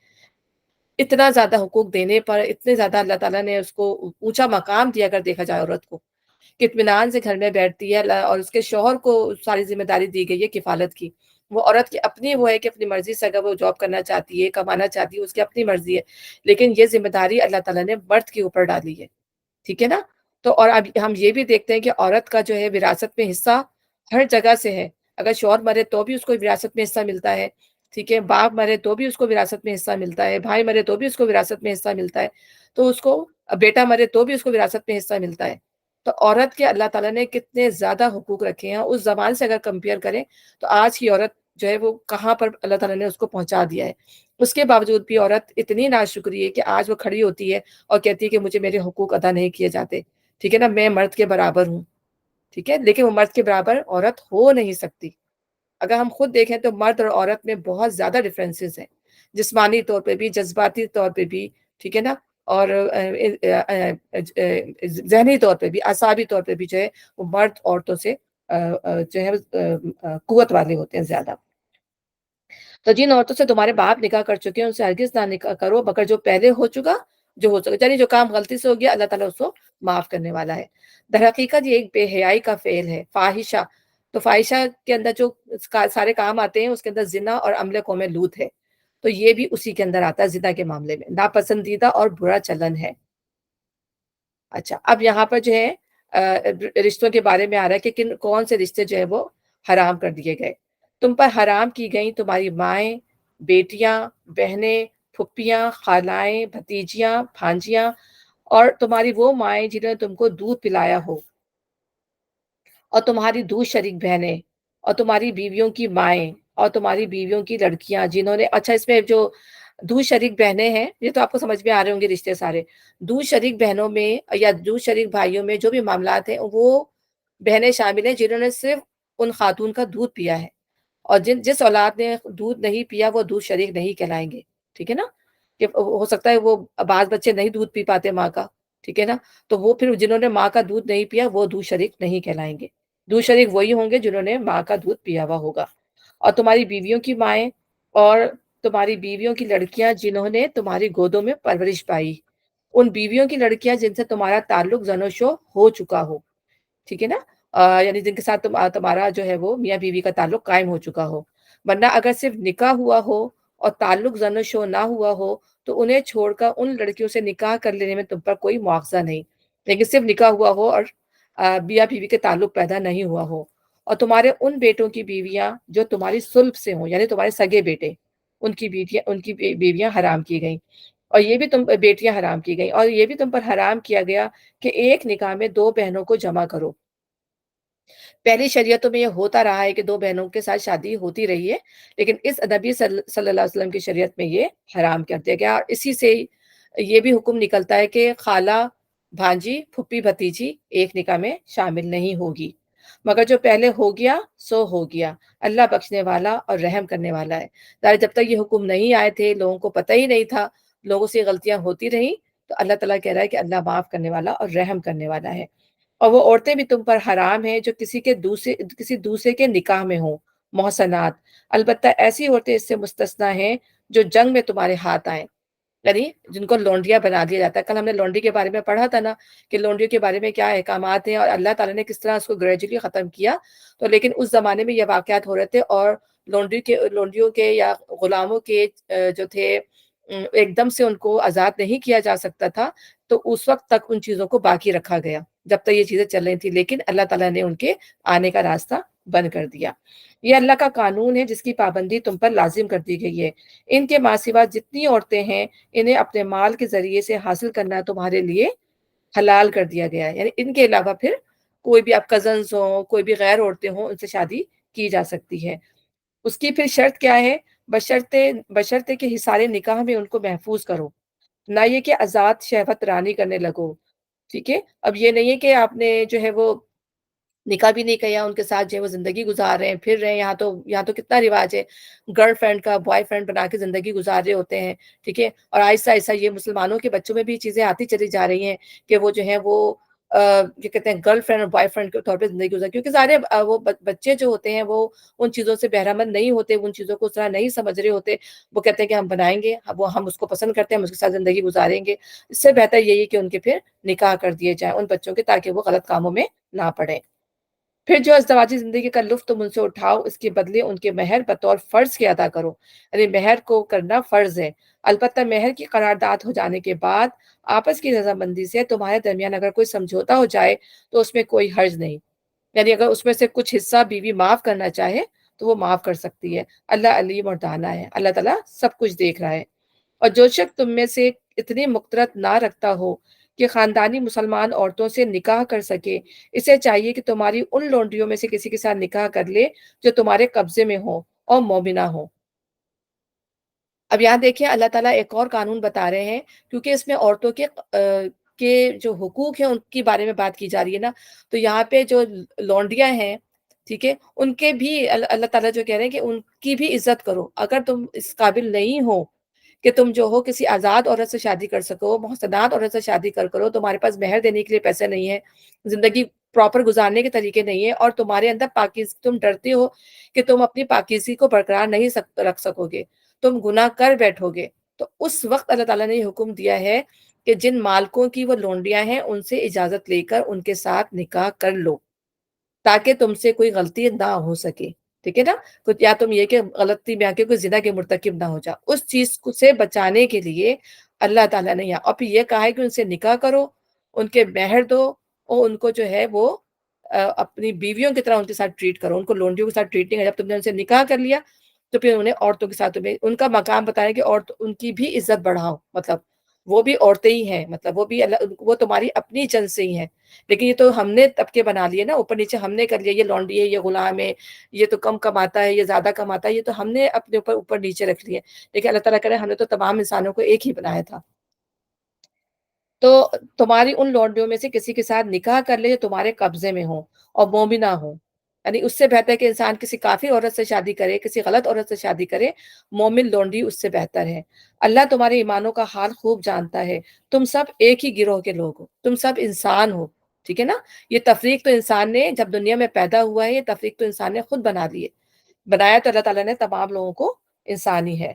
اتنا زیادہ حقوق دینے پر، اتنے زیادہ اللہ تعالیٰ نے اس کو اونچا مقام دیا اگر دیکھا جائے عورت کو، کہ اطمینان سے گھر میں بیٹھتی ہے، اور اس کے شوہر کو ساری ذمہ داری دی گئی ہے کفالت کی. وہ عورت کی اپنی وہ ہے کہ اپنی مرضی سے اگر وہ جاب کرنا چاہتی ہے، کمانا چاہتی ہے، اس کی اپنی مرضی ہے. لیکن یہ ذمہ داری اللہ تعالیٰ نے مرد کے اوپر ڈالی ہے. ٹھیک ہے نا. تو اور اب ہم یہ بھی دیکھتے ہیں کہ عورت کا جو ہے وراثت میں حصہ ہر جگہ سے ہے. اگر شوہر مرے تو بھی اس کو وراثت میں حصہ ملتا ہے. ٹھیک ہے. باپ مرے تو بھی اس کو وراثت میں حصہ ملتا ہے. بھائی مرے تو بھی اس کو وراثت میں حصہ ملتا ہے. تو اس کو بیٹا مرے تو بھی اس کو وراثت میں حصہ ملتا ہے. تو عورت کے اللہ تعالیٰ نے کتنے زیادہ حقوق رکھے ہیں، اس زمانے سے اگر کمپیئر کریں تو آج کی عورت جو ہے وہ کہاں پر اللہ تعالیٰ نے اس کو پہنچا دیا ہے۔ اس کے باوجود بھی عورت اتنی ناشکری ہے کہ آج وہ کھڑی ہوتی ہے اور کہتی ہے کہ مجھے میرے حقوق ادا نہیں کیے جاتے، ٹھیک ہے نا، میں مرد کے برابر ہوں، ٹھیک ہے، لیکن وہ مرد کے برابر عورت ہو نہیں سکتی۔ اگر ہم خود دیکھیں تو مرد اور عورت میں بہت زیادہ ڈفرینسز ہیں، جسمانی طور پہ بھی، جذباتی طور پہ بھی، ٹھیک ہے نا، اور ذہنی طور پہ بھی، اعصابی طور پہ بھی جو ہے وہ مرد عورتوں سے جو ہے قوت والے ہوتے ہیں زیادہ۔ تو جن عورتوں سے تمہارے باپ نکاح کر چکے ہیں ان سے ہرگز نہ نکاح کرو مگر جو پہلے ہو چکا، جو ہو چکا، یعنی جو کام غلطی سے ہو گیا اللہ تعالیٰ اس کو معاف کرنے والا ہے۔ در حقیقت یہ ایک بے حیائی کا فعل ہے، فاحشہ۔ تو فاحشہ کے اندر جو سارے کام آتے ہیں اس کے اندر زنا اور عمل قوم لوط ہے، تو یہ بھی اسی کے اندر آتا ہے، زنا کے معاملے میں ناپسندیدہ اور برا چلن ہے۔ اچھا، اب یہاں پر جو ہے رشتوں کے بارے میں آ رہا ہے کہ کون سے رشتے جو ہے وہ حرام کر دیے گئے۔ تم پر حرام کی گئیں تمہاری مائیں، بیٹیاں، بہنیں، پھپھیاں، خالائیں، بھتیجیاں، بھانجیاں، اور تمہاری وہ مائیں جنہوں نے تم کو دودھ پلایا ہو، اور تمہاری دودھ شریک بہنیں، اور تمہاری بیویوں کی مائیں، اور تمہاری بیویوں کی لڑکیاں جنہوں نے، اچھا اس میں جو دودھ شریک بہنیں ہیں یہ تو آپ کو سمجھ میں آ رہے ہوں گے رشتے سارے۔ دودھ شریک بہنوں میں یا دودھ شریک بھائیوں میں جو بھی معاملات ہیں وہ بہنیں شامل ہیں جنہوں نے صرف ان خاتون کا دودھ پیا ہے، اور جس اولاد نے دودھ نہیں پیا وہ دودھ شریک نہیں کہلائیں گے، ٹھیک ہے نا، کہ ہو سکتا ہے وہ بعض بچے نہیں دودھ پی پاتے ماں کا، ٹھیک ہے نا، تو وہ پھر جنہوں نے ماں کا دودھ نہیں پیا وہ دودھ شریک نہیں کہلائیں گے۔ دودھ شریک وہی ہوں گے جنہوں نے ماں کا دودھ پیا ہوا ہوگا۔ اور تمہاری بیویوں کی مائیں اور تمہاری بیویوں کی لڑکیاں جنہوں نے تمہاری گودوں میں پرورش پائی، ان بیویوں کی لڑکیاں جن سے تمہارا تعلق زن و شو ہو چکا ہو، ٹھیک ہے نا، یعنی جن کے ساتھ تمہارا جو ہے وہ میاں بیوی کا تعلق قائم ہو چکا ہو، ورنہ اگر صرف نکاح ہوا ہو اور تعلق زن و شو نہ ہوا ہو تو انہیں چھوڑ کر ان لڑکیوں سے نکاح کر لینے میں تم پر کوئی مواخذہ نہیں، لیکن صرف نکاح ہوا ہو اور میاں بیوی کے تعلق پیدا نہیں ہوا ہو، اور تمہارے ان بیٹوں کی بیویاں جو تمہاری صلب سے ہوں، یعنی تمہارے سگے بیٹے، ان کی بیویاں حرام کی گئیں، اور یہ بھی تم بیٹیاں حرام کی گئیں، اور یہ بھی تم پر حرام کیا گیا کہ ایک نکاح میں دو بہنوں کو جمع کرو۔ پہلی شریعتوں میں یہ ہوتا رہا ہے کہ دو بہنوں کے ساتھ شادی ہوتی رہی ہے، لیکن اس نبی صلی اللہ علیہ وسلم کی شریعت میں یہ حرام کر دیا گیا، اور اسی سے یہ بھی حکم نکلتا ہے کہ خالہ، بھانجی، پھپھی، بھتیجی ایک نکاح میں شامل نہیں ہوگی، مگر جو پہلے ہو گیا سو ہو گیا، اللہ بخشنے والا اور رحم کرنے والا ہے۔ ظاہر جب تک یہ حکم نہیں آئے تھے لوگوں کو پتہ ہی نہیں تھا، لوگوں سے غلطیاں ہوتی رہیں، تو اللہ تعالیٰ کہہ رہا ہے کہ اللہ معاف کرنے والا اور رحم کرنے والا ہے۔ اور وہ عورتیں بھی تم پر حرام ہیں جو کسی دوسرے کے نکاح میں ہوں، محسنات، البتہ ایسی عورتیں اس سے مستثنا ہیں جو جنگ میں تمہارے ہاتھ آئیں، یعنی جن کو لونڈیاں بنا دیا جاتا ہے۔ کل ہم نے لونڈی کے بارے میں پڑھا تھا نا کہ لونڈیوں کے بارے میں کیا احکامات ہیں اور اللہ تعالیٰ نے کس طرح اس کو گریجولی ختم کیا، تو لیکن اس زمانے میں یہ واقعات ہو رہے تھے، اور لونڈیوں کے یا غلاموں کے جو تھے ایک دم سے ان کو آزاد نہیں کیا جا سکتا تھا، تو اس وقت تک ان چیزوں کو باقی رکھا گیا جب تک یہ چیزیں چل رہی تھی، لیکن اللہ تعالیٰ نے ان کے آنے کا راستہ بند کر دیا۔ یہ اللہ کا قانون ہے جس کی پابندی تم پر لازم کر دی گئی ہے۔ ان کے ماں سوا جتنی عورتیں ہیں انہیں اپنے مال کے ذریعے سے حاصل کرنا تمہارے لیے حلال کر دیا گیا ہے، یعنی ان کے علاوہ پھر کوئی بھی آپ کزنز ہوں، کوئی بھی غیر عورتیں ہوں، ان سے شادی کی جا سکتی ہے۔ اس کی پھر شرط کیا ہے؟ بشرطے کہ حصار نکاح میں ان کو محفوظ کرو، نہ یہ کہ آزاد شہوت رانی کرنے لگو، ٹھیک ہے۔ اب یہ نہیں ہے کہ آپ نے جو ہے وہ نکاح بھی نہیں کیا، ان کے ساتھ جو ہے وہ زندگی گزار رہے ہیں، پھر رہے ہیں، یہاں تو کتنا رواج ہے، گرل فرینڈ کا بوائے فرینڈ بنا کے زندگی گزار رہے ہوتے ہیں، ٹھیک ہے، اور آہستہ آہستہ یہ مسلمانوں کے بچوں میں بھی چیزیں آتی چلی جا رہی ہیں کہ وہ جو ہے وہ کیا کہتے ہیں گرل فرینڈ اور بوائے فرینڈ کے طور پہ زندگی گزار، کیونکہ سارے وہ بچے جو ہوتے ہیں وہ ان چیزوں سے بہرہ مند نہیں ہوتے، ان چیزوں کو اس طرح نہیں سمجھ رہے ہوتے، وہ کہتے ہیں کہ ہم بنائیں گے، ہم اس کو پسند کرتے ہیں، ہم اس کے ساتھ زندگی گزاریں گے۔ اس سے بہتر یہی ہے کہ ان کے پھر نکاح کر دیے جائیں ان بچوں کے، تاکہ وہ غلط کاموں میں نہ پڑیں۔ پھر جو ازدواجی زندگی کا لطف تم ان سے اٹھاؤ، اس کے بدلے ان کے مہر بطور فرض کے ادا کرو، یعنی مہر کو کرنا فرض ہے، البتہ مہر کی قرارداد ہو جانے کے بعد آپس کی رضامندی سے تمہارے درمیان اگر کوئی سمجھوتا ہو جائے تو اس میں کوئی حرج نہیں، یعنی اگر اس میں سے کچھ حصہ بیوی معاف کرنا چاہے تو وہ معاف کر سکتی ہے۔ اللہ علیم اور دانا ہے، اللہ تعالیٰ سب کچھ دیکھ رہا ہے۔ اور جو شخص تم میں سے اتنی مقترت نہ رکھتا ہو کہ خاندانی مسلمان عورتوں سے نکاح کر سکے، اسے چاہیے کہ تمہاری ان لونڈیوں میں سے کسی کے ساتھ نکاح کر لے جو تمہارے قبضے میں ہو اور مومنہ ہو۔ اب یہاں دیکھیں اللہ تعالیٰ ایک اور قانون بتا رہے ہیں، کیونکہ اس میں عورتوں کے جو حقوق ہیں ان کے بارے میں بات کی جا رہی ہے نا، تو یہاں پہ جو لونڈیاں ہیں، ٹھیک ہے، ان کے بھی اللہ تعالیٰ جو کہہ رہے ہیں کہ ان کی بھی عزت کرو۔ اگر تم اس قابل نہیں ہو کہ تم جو ہو کسی آزاد عورت سے شادی کر سکو، محسنات عورت سے شادی کرو، تمہارے پاس مہر دینے کے لیے پیسے نہیں ہیں، زندگی پراپر گزارنے کے طریقے نہیں ہیں، اور تمہارے اندر تم ڈرتے ہو کہ تم اپنی پاکیزگی کو برقرار نہیں رکھ سکو گے، تم گناہ کر بیٹھو گے، تو اس وقت اللہ تعالیٰ نے یہ حکم دیا ہے کہ جن مالکوں کی وہ لونڈیاں ہیں ان سے اجازت لے کر ان کے ساتھ نکاح کر لو، تاکہ تم سے کوئی غلطی نہ ہو سکے، ٹھیک ہے نا، یا تم یہ کہ غلطی میں آ کے کوئی زنا کے مرتکب نہ ہو جا، اس چیز سے بچانے کے لیے اللہ تعالیٰ نے اور پھر یہ کہا ہے کہ ان سے نکاح کرو، ان کے مہر دو، اور ان کو جو ہے وہ اپنی بیویوں کی طرح ان کے ساتھ ٹریٹ کرو، ان کو لونڈیوں کے ساتھ ٹریٹ نہیں کرو۔ جب تم نے ان سے نکاح کر لیا تو پھر انہیں عورتوں کے ساتھ تمہیں ان کا مقام بتایا کہ ان کی بھی عزت بڑھاؤ، مطلب وہ بھی عورتیں ہی ہیں، مطلب وہ بھی وہ تمہاری اپنی جن سے ہی ہیں، لیکن یہ تو ہم نے طبقے بنا لیے نا، اوپر نیچے ہم نے کر لیا، یہ لونڈی ہے، یہ غلام ہے، یہ تو کم کماتا ہے، یہ زیادہ کماتا ہے، یہ تو ہم نے اپنے اوپر نیچے رکھ لیا، لیکن اللہ تعالیٰ کرے ہم نے تو تمام انسانوں کو ایک ہی بنایا تھا۔ تو تمہاری ان لونڈیوں میں سے کسی کے ساتھ نکاح کر لے جو تمہارے قبضے میں ہو اور مومنہ ہو، یعنی اس سے بہتر ہے کہ انسان کسی کافر عورت سے شادی کرے، کسی غلط عورت سے شادی کرے، مومن لونڈی اس سے بہتر ہے۔ اللہ تمہارے ایمانوں کا حال خوب جانتا ہے، تم سب ایک ہی گروہ کے لوگ ہو، تم سب انسان ہو، ٹھیک ہے نا، یہ تفریق تو انسان نے جب دنیا میں پیدا ہوا ہے، یہ تفریق تو انسان نے خود بنا دی ہے، بنایا تو اللہ تعالیٰ نے تمام لوگوں کو انسان ہی ہے،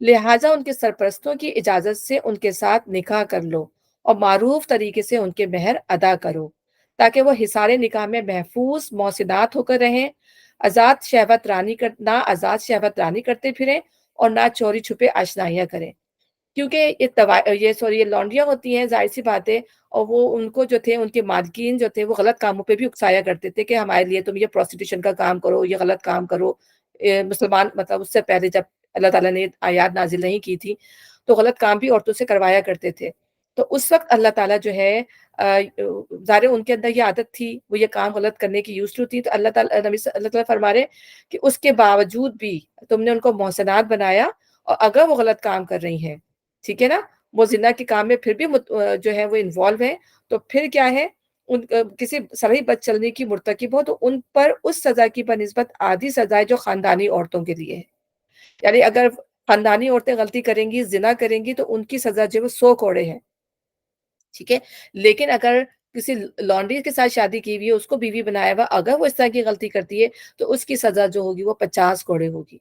لہٰذا ان کے سرپرستوں کی اجازت سے ان کے ساتھ نکاح کر لو اور معروف طریقے سے ان کے مہر ادا کرو، تاکہ وہ حصار نکاح میں محفوظ محسنات ہو کر رہیں، نہ آزاد شہوت رانی کرتے پھریں اور نہ چوری چھپے آشنائیاں کریں، کیونکہ یہ لانڈریاں ہوتی ہیں، ظاہر سی بات ہے، اور وہ ان کو جو تھے ان کے مالکین جو تھے وہ غلط کاموں پہ بھی اکسایا کرتے تھے کہ ہمارے لیے تم یہ پروسٹیٹیوشن کا کام کرو، یہ غلط کام کرو، مسلمان مطلب اس سے پہلے جب اللہ تعالیٰ نے آیات نازل نہیں کی تھی تو غلط کام بھی عورتوں سے کروایا کرتے تھے، تو اس وقت اللہ تعالیٰ جو ہے ظاہر ان کے اندر یہ عادت تھی، وہ یہ کام غلط کرنے کی یوز ٹو تھی، تو اللہ تعالیٰ فرما رہے کہ اس کے باوجود بھی تم نے ان کو محسنات بنایا، اور اگر وہ غلط کام کر رہی ہیں، ٹھیک ہے نا، وہ زنا کے کام میں پھر بھی جو ہے وہ انوالو ہیں، تو پھر کیا ہے، کسی صحیح بد چلنے کی مرتکب ہو تو ان پر اس سزا کی بنسبت آدھی سزا ہے جو خاندانی عورتوں کے لیے ہے، یعنی اگر خاندانی عورتیں غلطی کریں گی، زنا کریں گی، تو ان کی سزا جو ہے وہ 100 کوڑے ہے، ٹھیک ہے، لیکن اگر کسی لانڈری کے ساتھ شادی کی ہوئی ہے، اس کو بیوی بنایا ہوا، اگر وہ اس طرح کی غلطی کرتی ہے تو اس کی سزا جو ہوگی وہ 50 کوڑے ہوگی،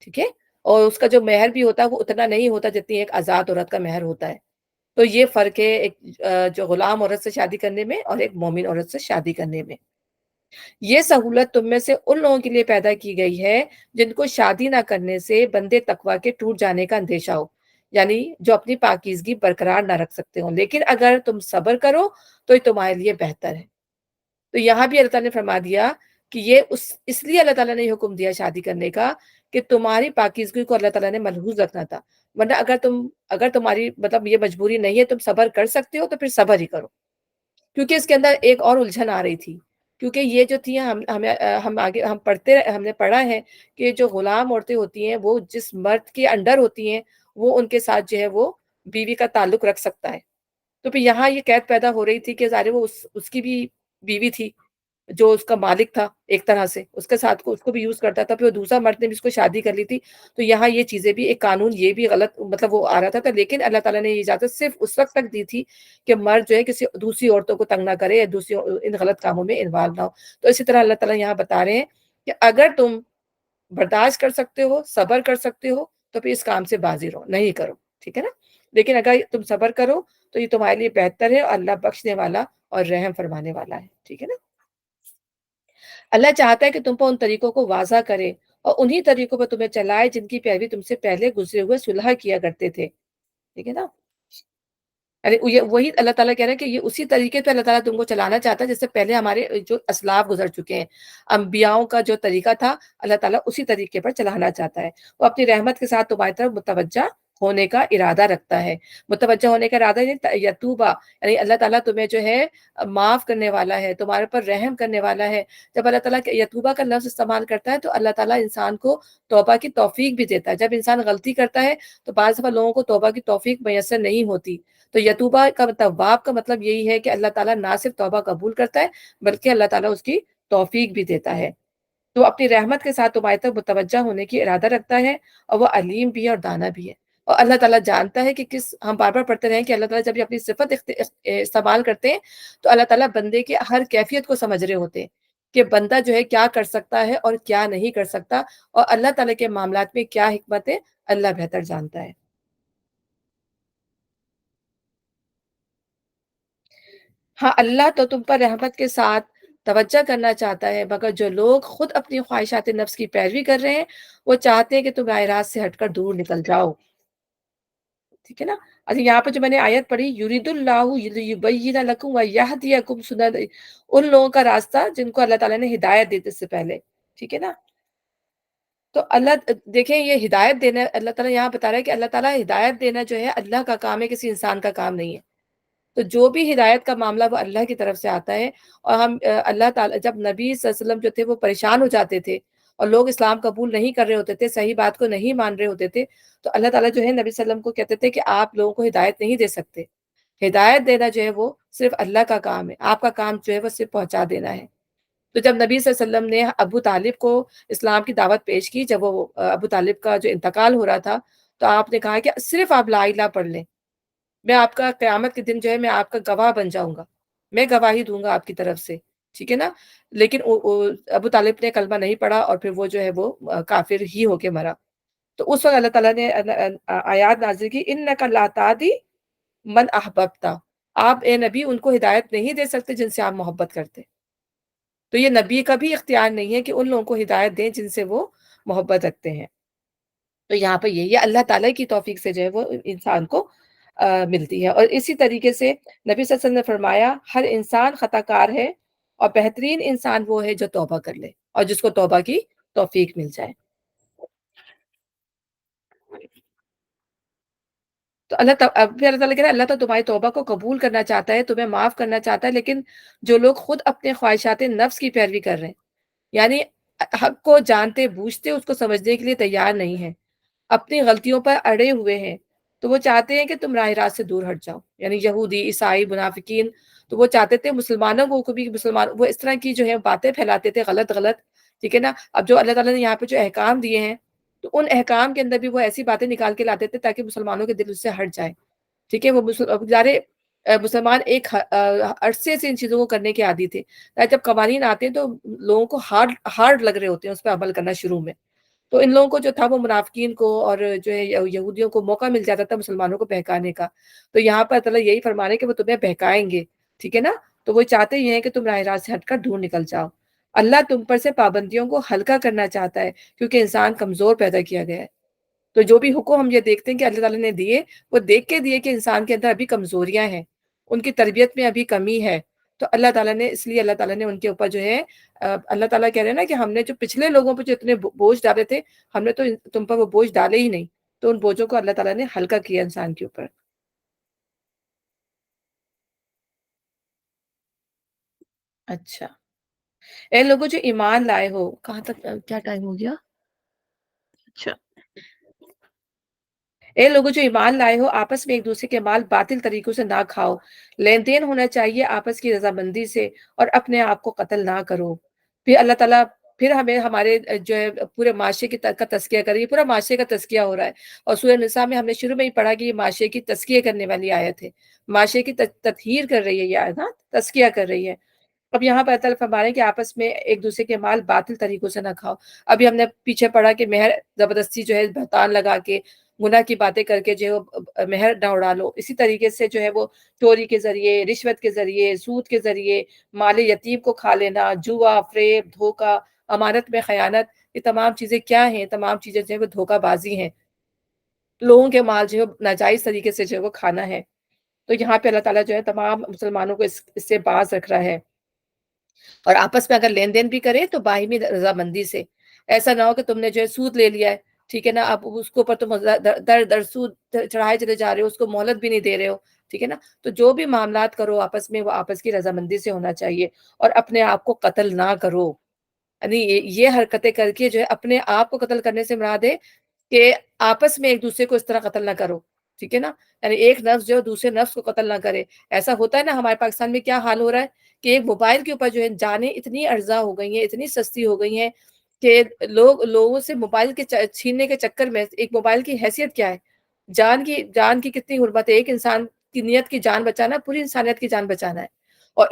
ٹھیک ہے، اور اس کا جو مہر بھی ہوتا ہے وہ اتنا نہیں ہوتا جتنی ایک آزاد عورت کا مہر ہوتا ہے، تو یہ فرق ہے ایک جو غلام عورت سے شادی کرنے میں اور ایک مومن عورت سے شادی کرنے میں۔ یہ سہولت تم میں سے ان لوگوں کے لیے پیدا کی گئی ہے جن کو شادی نہ کرنے سے بندے تقوی کے ٹوٹ جانے کا اندیشہ ہو، یعنی جو اپنی پاکیزگی برقرار نہ رکھ سکتے ہوں، لیکن اگر تم صبر کرو تو یہ تمہارے لیے بہتر ہے۔ تو یہاں بھی اللہ تعالیٰ نے فرما دیا کہ یہ اس لیے اللہ تعالیٰ نے یہ حکم دیا شادی کرنے کا کہ تمہاری پاکیزگی کو اللہ تعالیٰ نے ملحوظ رکھنا تھا، ورنہ اگر تمہاری مطلب یہ مجبوری نہیں ہے، تم صبر کر سکتے ہو تو پھر صبر ہی کرو، کیونکہ اس کے اندر ایک اور الجھن آ رہی تھی، کیونکہ یہ جو تھی ہم آگے ہم نے پڑھا ہے کہ جو غلام عورتیں ہوتی ہیں وہ جس مرد کے انڈر ہوتی ہیں وہ ان کے ساتھ جو ہے وہ بیوی کا تعلق رکھ سکتا ہے، تو پھر یہاں یہ قید پیدا ہو رہی تھی کہ ظاہر وہ اس کی بھی بیوی تھی جو اس کا مالک تھا، ایک طرح سے اس کے ساتھ اس کو بھی یوز کرتا تھا، پھر دوسرا مرد نے بھی اس کو شادی کر لی تھی، تو یہاں یہ چیزیں بھی ایک قانون یہ بھی غلط مطلب وہ آ رہا تھا، لیکن اللہ تعالیٰ نے یہ اجازت صرف اس وقت تک دی تھی کہ مرد جو ہے کسی دوسری عورتوں کو تنگ نہ کرے یا دوسری ان غلط کاموں میں انوالو نہ ہو، تو اسی طرح اللہ تعالیٰ یہاں بتا رہے ہیں کہ اگر تم برداشت کر سکتے ہو، صبر کر سکتے ہو، تو پھر اس کام سے بازی رہو، نہیں کرو، ٹھیک ہے نا، لیکن اگر تم صبر کرو تو یہ تمہارے لیے بہتر ہے، اور اللہ بخشنے والا اور رحم فرمانے والا ہے، ٹھیک ہے نا۔ اللہ چاہتا ہے کہ تم پر ان طریقوں کو واضح کرے اور انہی طریقوں پر تمہیں چلائے جن کی پیروی تم سے پہلے گزرے ہوئے صلح کیا کرتے تھے، ٹھیک ہے نا، یعنی وہی اللہ تعالیٰ کہہ رہے ہیں کہ یہ اسی طریقے پہ اللہ تعالیٰ تم کو چلانا چاہتا ہے جس سے پہلے ہمارے جو اسلاف گزر چکے ہیں، انبیاؤں کا جو طریقہ تھا اللہ تعالیٰ اسی طریقے پر چلانا چاہتا ہے، وہ اپنی رحمت کے ساتھ تمہاری طرف متوجہ ہونے کا ارادہ رکھتا ہے۔ متوجہ ہونے کا ارادہ یعنی یتوبہ، یعنی اللہ تعالیٰ تمہیں جو ہے معاف کرنے والا ہے، تمہارے پر رحم کرنے والا ہے۔ جب اللہ تعالیٰ یتوبہ کا لفظ استعمال کرتا ہے تو اللہ تعالیٰ انسان کو توبہ کی توفیق بھی دیتا ہے۔ جب انسان غلطی کرتا ہے تو بعض دفعہ لوگوں کو توبہ کی توفیق میسر نہیں ہوتی، تو یتوبہ کا تواب کا مطلب یہی ہے کہ اللہ تعالیٰ نہ صرف توبہ قبول کرتا ہے بلکہ اللہ تعالیٰ اس کی توفیق بھی دیتا ہے۔ تو اپنی رحمت کے ساتھ تمہاری طرف متوجہ ہونے کی ارادہ رکھتا ہے، اور وہ علیم بھی ہے اور دانا بھی ہے۔ اور اللہ تعالیٰ جانتا ہے کہ کس، ہم بار بار پڑھتے رہیں کہ اللہ تعالیٰ جب یہ اپنی صفت استعمال کرتے ہیں تو اللہ تعالیٰ بندے کی ہر کیفیت کو سمجھ رہے ہوتے ہیں کہ بندہ جو ہے کیا کر سکتا ہے اور کیا نہیں کر سکتا، اور اللہ تعالیٰ کے معاملات میں کیا حکمت ہے اللہ بہتر جانتا ہے۔ ہاں، اللہ تو تم پر رحمت کے ساتھ توجہ کرنا چاہتا ہے، مگر جو لوگ خود اپنی خواہشات نفس کی پیروی کر رہے ہیں وہ چاہتے ہیں کہ تم راہ راست سے ہٹ کر دور نکل جاؤ، ٹھیک ہے نا؟ اچھا، یہاں پہ جو میں نے آیت پڑھی، یرید اللہ لیبین لکم ویہدیکم سنن، ان لوگوں کا راستہ جن کو اللہ تعالیٰ نے ہدایت دی تھی اس سے پہلے، ٹھیک ہے نا؟ تو اللہ دیکھیں، یہ ہدایت دینا اللہ تعالیٰ یہاں بتا رہا ہے کہ اللہ تعالیٰ ہدایت دینا جو ہے اللہ کا کام ہے، کسی انسان کا کام نہیں ہے۔ تو جو بھی ہدایت کا معاملہ وہ اللہ کی طرف سے آتا ہے، اور ہم اللہ تعالیٰ جب نبی صلی اللہ علیہ وسلم جو تھے وہ پریشان ہو جاتے تھے اور لوگ اسلام قبول نہیں کر رہے ہوتے تھے، صحیح بات کو نہیں مان رہے ہوتے تھے، تو اللہ تعالیٰ جو ہے نبی صلی اللہ علیہ وسلم کو کہتے تھے کہ آپ لوگوں کو ہدایت نہیں دے سکتے، ہدایت دینا جو ہے وہ صرف اللہ کا کام ہے، آپ کا کام جو ہے وہ صرف پہنچا دینا ہے۔ تو جب نبی صلی اللہ علیہ وسلم نے ابو طالب کو اسلام کی دعوت پیش کی، جب وہ ابو طالب کا جو انتقال ہو رہا تھا، تو آپ نے کہا کہ صرف آپ لا الہ پڑھ لیں، میں آپ کا قیامت کے دن جو ہے میں آپ کا گواہ بن جاؤں گا، میں گواہی دوں گا آپ کی طرف سے، ٹھیک ہے نا؟ لیکن ابو طالب نے کلمہ نہیں پڑھا اور پھر وہ جو ہے وہ کافر ہی ہو کے مرا۔ تو اس وقت اللہ تعالیٰ نے آیات نازل کی، انک لا تہدی من احببت، آپ اے نبی ان کو ہدایت نہیں دے سکتے جن سے آپ محبت کرتے۔ تو یہ نبی کا بھی اختیار نہیں ہے کہ ان لوگوں کو ہدایت دیں جن سے وہ محبت رکھتے ہیں۔ تو یہاں پہ یہ اللہ تعالیٰ کی توفیق سے جو ہے وہ انسان کو ملتی ہے۔ اور اسی طریقے سے نبی صلی اللہ علیہ وسلم نے فرمایا، ہر انسان خطا کار ہے اور بہترین انسان وہ ہے جو توبہ کر لے اور جس کو توبہ کی توفیق مل جائے۔ تو اب پھر اللہ تعالیٰ کہہ رہا ہے، اللہ تو تمہاری توبہ کو قبول کرنا چاہتا ہے، تمہیں معاف کرنا چاہتا ہے، لیکن جو لوگ خود اپنے خواہشات نفس کی پیروی کر رہے ہیں، یعنی حق کو جانتے بوجھتے اس کو سمجھنے کے لیے تیار نہیں ہے، اپنی غلطیوں پر اڑے ہوئے ہیں، تو وہ چاہتے ہیں کہ تم راہ راست سے دور ہٹ جاؤ، یعنی یہودی، عیسائی، منافقین، تو وہ چاہتے تھے مسلمانوں کو بھی، مسلمان وہ اس طرح کی جو ہے باتیں پھیلاتے تھے غلط غلط، ٹھیک ہے نا؟ اب جو اللہ تعالیٰ نے یہاں پہ جو احکام دیے ہیں تو ان احکام کے اندر بھی وہ ایسی باتیں نکال کے لاتے تھے تاکہ مسلمانوں کے دل اس سے ہٹ جائے، ٹھیک ہے؟ وہ بیچارے مسلمان ایک عرصے سے ان چیزوں کو کرنے کے عادی تھے، جب قوانین آتے ہیں تو لوگوں کو ہارڈ ہارڈ لگ رہے ہوتے ہیں اس پہ عمل کرنا شروع میں، تو ان لوگوں کو جو تھا وہ منافقین کو اور جو ہے یہودیوں کو موقع مل جاتا تھا مسلمانوں کو بہکانے کا۔ تو یہاں پر اللہ یہی فرما رہے ہیں کہ وہ تمہیں بہکائیں گے، ٹھیک ہے نا؟ تو وہ چاہتے یہ ہیں کہ تم راہ راست سے ہٹ کر دور نکل جاؤ۔ اللہ تم پر سے پابندیوں کو ہلکا کرنا چاہتا ہے کیونکہ انسان کمزور پیدا کیا گیا ہے۔ تو جو بھی حکم ہم یہ دیکھتے ہیں کہ اللہ تعالیٰ نے دیے، وہ دیکھ کے دیے کہ انسان کے اندر ابھی کمزوریاں ہیں، ان کی تربیت میں ابھی کمی ہے، تو اللہ تعالیٰ نے اس لیے اللہ تعالیٰ نے ان کے اوپر جو ہے اللہ تعالیٰ کہہ رہے ہیں نا کہ ہم نے جو پچھلے لوگوں پہ جو اتنے بوجھ ڈالے تھے، ہم نے تو تم پر وہ بوجھ ڈالے ہی نہیں، تو ان بوجھوں کو اللہ تعالیٰ نے ہلکا کیا انسان کے اوپر۔ اچھا، اے لوگوں جو ایمان لائے ہو، کہاں تک کیا ٹائم ہو گیا؟ اچھا، اے لوگوں جو ایمان لائے ہو، آپس میں ایک دوسرے کے مال باطل طریقوں سے نہ کھاؤ، لین دین ہونا چاہیے آپس کی رضامندی سے، اور اپنے آپ کو قتل نہ کرو۔ پھر اللہ تعالیٰ پھر ہمیں ہمارے جو ہے پورے معاشرے کی کا تزکیہ کر رہی ہے، پورا معاشرے کا تزکیہ ہو رہا ہے، اور سورہ نساء میں ہم نے شروع میں ہی پڑھا کہ یہ معاشرے کی تزکیہ کرنے والی آیت ہے، معاشرے کی تطہیر کر رہی ہے یہ آیت، ہاں، تزکیہ کر رہی ہے۔ اب یہاں پر اللہ تعالیٰ فرما رہے ہیں کہ آپس میں ایک دوسرے کے مال باطل طریقوں سے نہ کھاؤ۔ ابھی ہم نے پیچھے پڑھا کہ مہر زبردستی جو ہے بہتان لگا کے گناہ کی باتیں کر کے جو ہے وہ مہر نہ اڑا لو، اسی طریقے سے جو ہے وہ چوری کے ذریعے، رشوت کے ذریعے، سود کے ذریعے، مال یتیم کو کھا لینا، جوا، فریب، دھوکہ، امانت میں خیانت، یہ تمام چیزیں کیا ہیں؟ تمام چیزیں جو ہے وہ دھوکہ بازی ہیں، لوگوں کے مال جو ہے ناجائز طریقے سے جو ہے وہ کھانا ہے۔ تو یہاں پہ اللہ تعالیٰ جو ہے تمام مسلمانوں کو اس سے باز رکھ رہا ہے، اور آپس میں اگر لین دین بھی کرے تو باہمی رضامندی سے، ایسا نہ ہو کہ تم نے جو ہے سود لے لیا ہے ٹھیک ہے نا، آپ اس کے اوپر تم در در سود چڑھائے چلے جا رہے ہو، اس کو مہلت بھی نہیں دے رہے ہو، ٹھیک ہے نا. تو جو بھی معاملات کرو آپس میں، وہ آپس کی رضامندی سے ہونا چاہیے، اور اپنے آپ کو قتل نہ کرو. یعنی یہ حرکتیں کر کے جو ہے اپنے آپ کو قتل کرنے سے مراد ہے کہ آپس میں ایک دوسرے کو اس طرح قتل نہ کرو، ٹھیک ہے نا. یعنی ایک نفس جو ہے دوسرے نفس کو قتل نہ کرے. ایسا ہوتا ہے نا ہمارے پاکستان میں کیا حال ہو رہا ہے کہ ایک موبائل کے اوپر جو ہے جانیں اتنی ارزاں ہو گئی ہیں، اتنی سستی ہو گئی ہیں کہ لوگوں سے موبائل کے چھیننے کے چکر میں، ایک موبائل کی حیثیت کیا ہے، جان کی کتنی حرمت ہے. ایک انسان کی نیت کی جان بچانا پوری انسانیت کی جان بچانا ہے، اور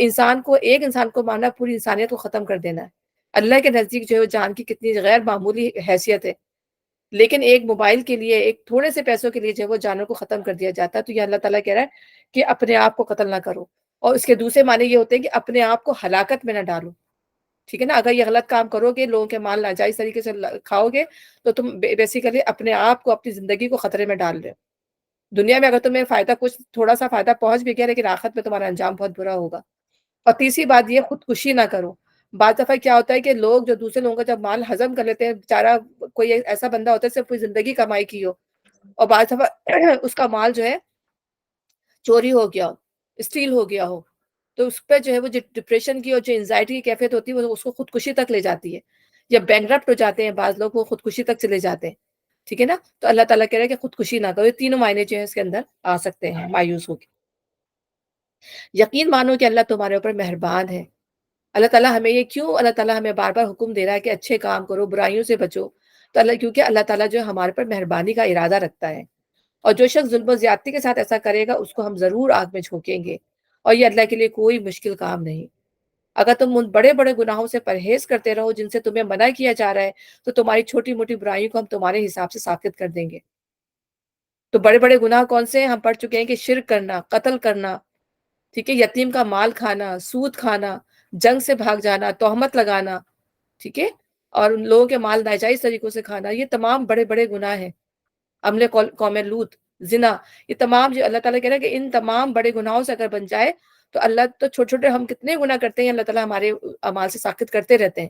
ایک انسان کو مارنا پوری انسانیت کو ختم کر دینا ہے. اللہ کے نزدیک جو ہے جان کی کتنی غیر معمولی حیثیت ہے، لیکن ایک موبائل کے لیے، ایک تھوڑے سے پیسوں کے لیے جو ہے وہ جانوں کو ختم کر دیا جاتا ہے. تو یہ اللہ تعالیٰ کہہ رہا ہے کہ اپنے آپ کو قتل نہ کرو. اور اس کے دوسرے معنی یہ ہوتے ہیں کہ اپنے آپ کو ہلاکت میں نہ ڈالو، ٹھیک ہے نا. اگر یہ غلط کام کرو گے، لوگوں کے مال ناجائز طریقے سے کھاؤ گے، تو تم بیسیکلی اپنے آپ کو، اپنی زندگی کو خطرے میں ڈال رہے ہو. دنیا میں اگر تمہیں کچھ تھوڑا سا فائدہ پہنچ بھی گیا، لیکن آخرت میں تمہارا انجام بہت برا ہوگا. اور تیسری بات یہ، خودکشی نہ کرو. بعض دفعہ کیا ہوتا ہے کہ لوگ جو دوسرے لوگوں کا جب مال ہضم کر لیتے ہیں، بیچارہ کوئی ایسا بندہ ہوتا ہے صرف پوری زندگی کمائی کی ہو، اور بعض دفعہ اس کا مال جو ہے چوری ہو گیا ہو، اسٹیل ہو گیا ہو، تو اس پہ جو ہے وہ ڈپریشن کی اور جو انزائٹی کی کیفیت ہوتی ہے وہ اس کو خودکشی تک لے جاتی ہے. یا بینکرپٹ ہو جاتے ہیں بعض لوگ، وہ خودکشی تک چلے جاتے ہیں، ٹھیک ہے نا. تو اللہ تعالیٰ کہہ رہے ہیں کہ خودکشی نہ کرو. یہ تینوں معنی جو ہے اس کے اندر آ سکتے ہیں مایوس ہو کے. یقین مانو کہ اللہ تمہارے اوپر مہربان ہے. اللہ تعالیٰ ہمیں اللہ تعالیٰ ہمیں بار بار حکم دے رہا ہے کہ اچھے کام کرو، برائیوں سے بچو. تو کیونکہ اللہ تعالیٰ جو ہے ہمارے پر مہربانی کا ارادہ رکھتا ہے، اور جو شخص ظلم و زیادتی کے ساتھ ایسا کرے گا اس کو ہم ضرور آگ میں جھونکیں گے، اور یہ اللہ کے لیے کوئی مشکل کام نہیں. اگر تم ان بڑے بڑے گناہوں سے پرہیز کرتے رہو جن سے تمہیں منع کیا جا رہا ہے، تو تمہاری چھوٹی موٹی برائیوں کو ہم تمہارے حساب سے ساقط کر دیں گے. تو بڑے بڑے گناہ کون سے ہیں؟ ہم پڑھ چکے ہیں کہ شرک کرنا، قتل کرنا، ٹھیک ہے، یتیم کا مال کھانا، سود کھانا، جنگ سے بھاگ جانا، تہمت لگانا، ٹھیک ہے، اور ان لوگوں کے مال ناجائز طریقوں سے کھانا. یہ تمام بڑے بڑے گناہ ہیں. عمل قوم لوط، زنا، یہ تمام جو اللہ تعالیٰ کہہ رہا ہے کہ ان تمام بڑے گناہوں سے اگر بن جائے تو اللہ تو چھوٹے چھوٹے ہم کتنے گناہ کرتے ہیں، اللہ تعالیٰ ہمارے اعمال سے ساقط کرتے رہتے ہیں.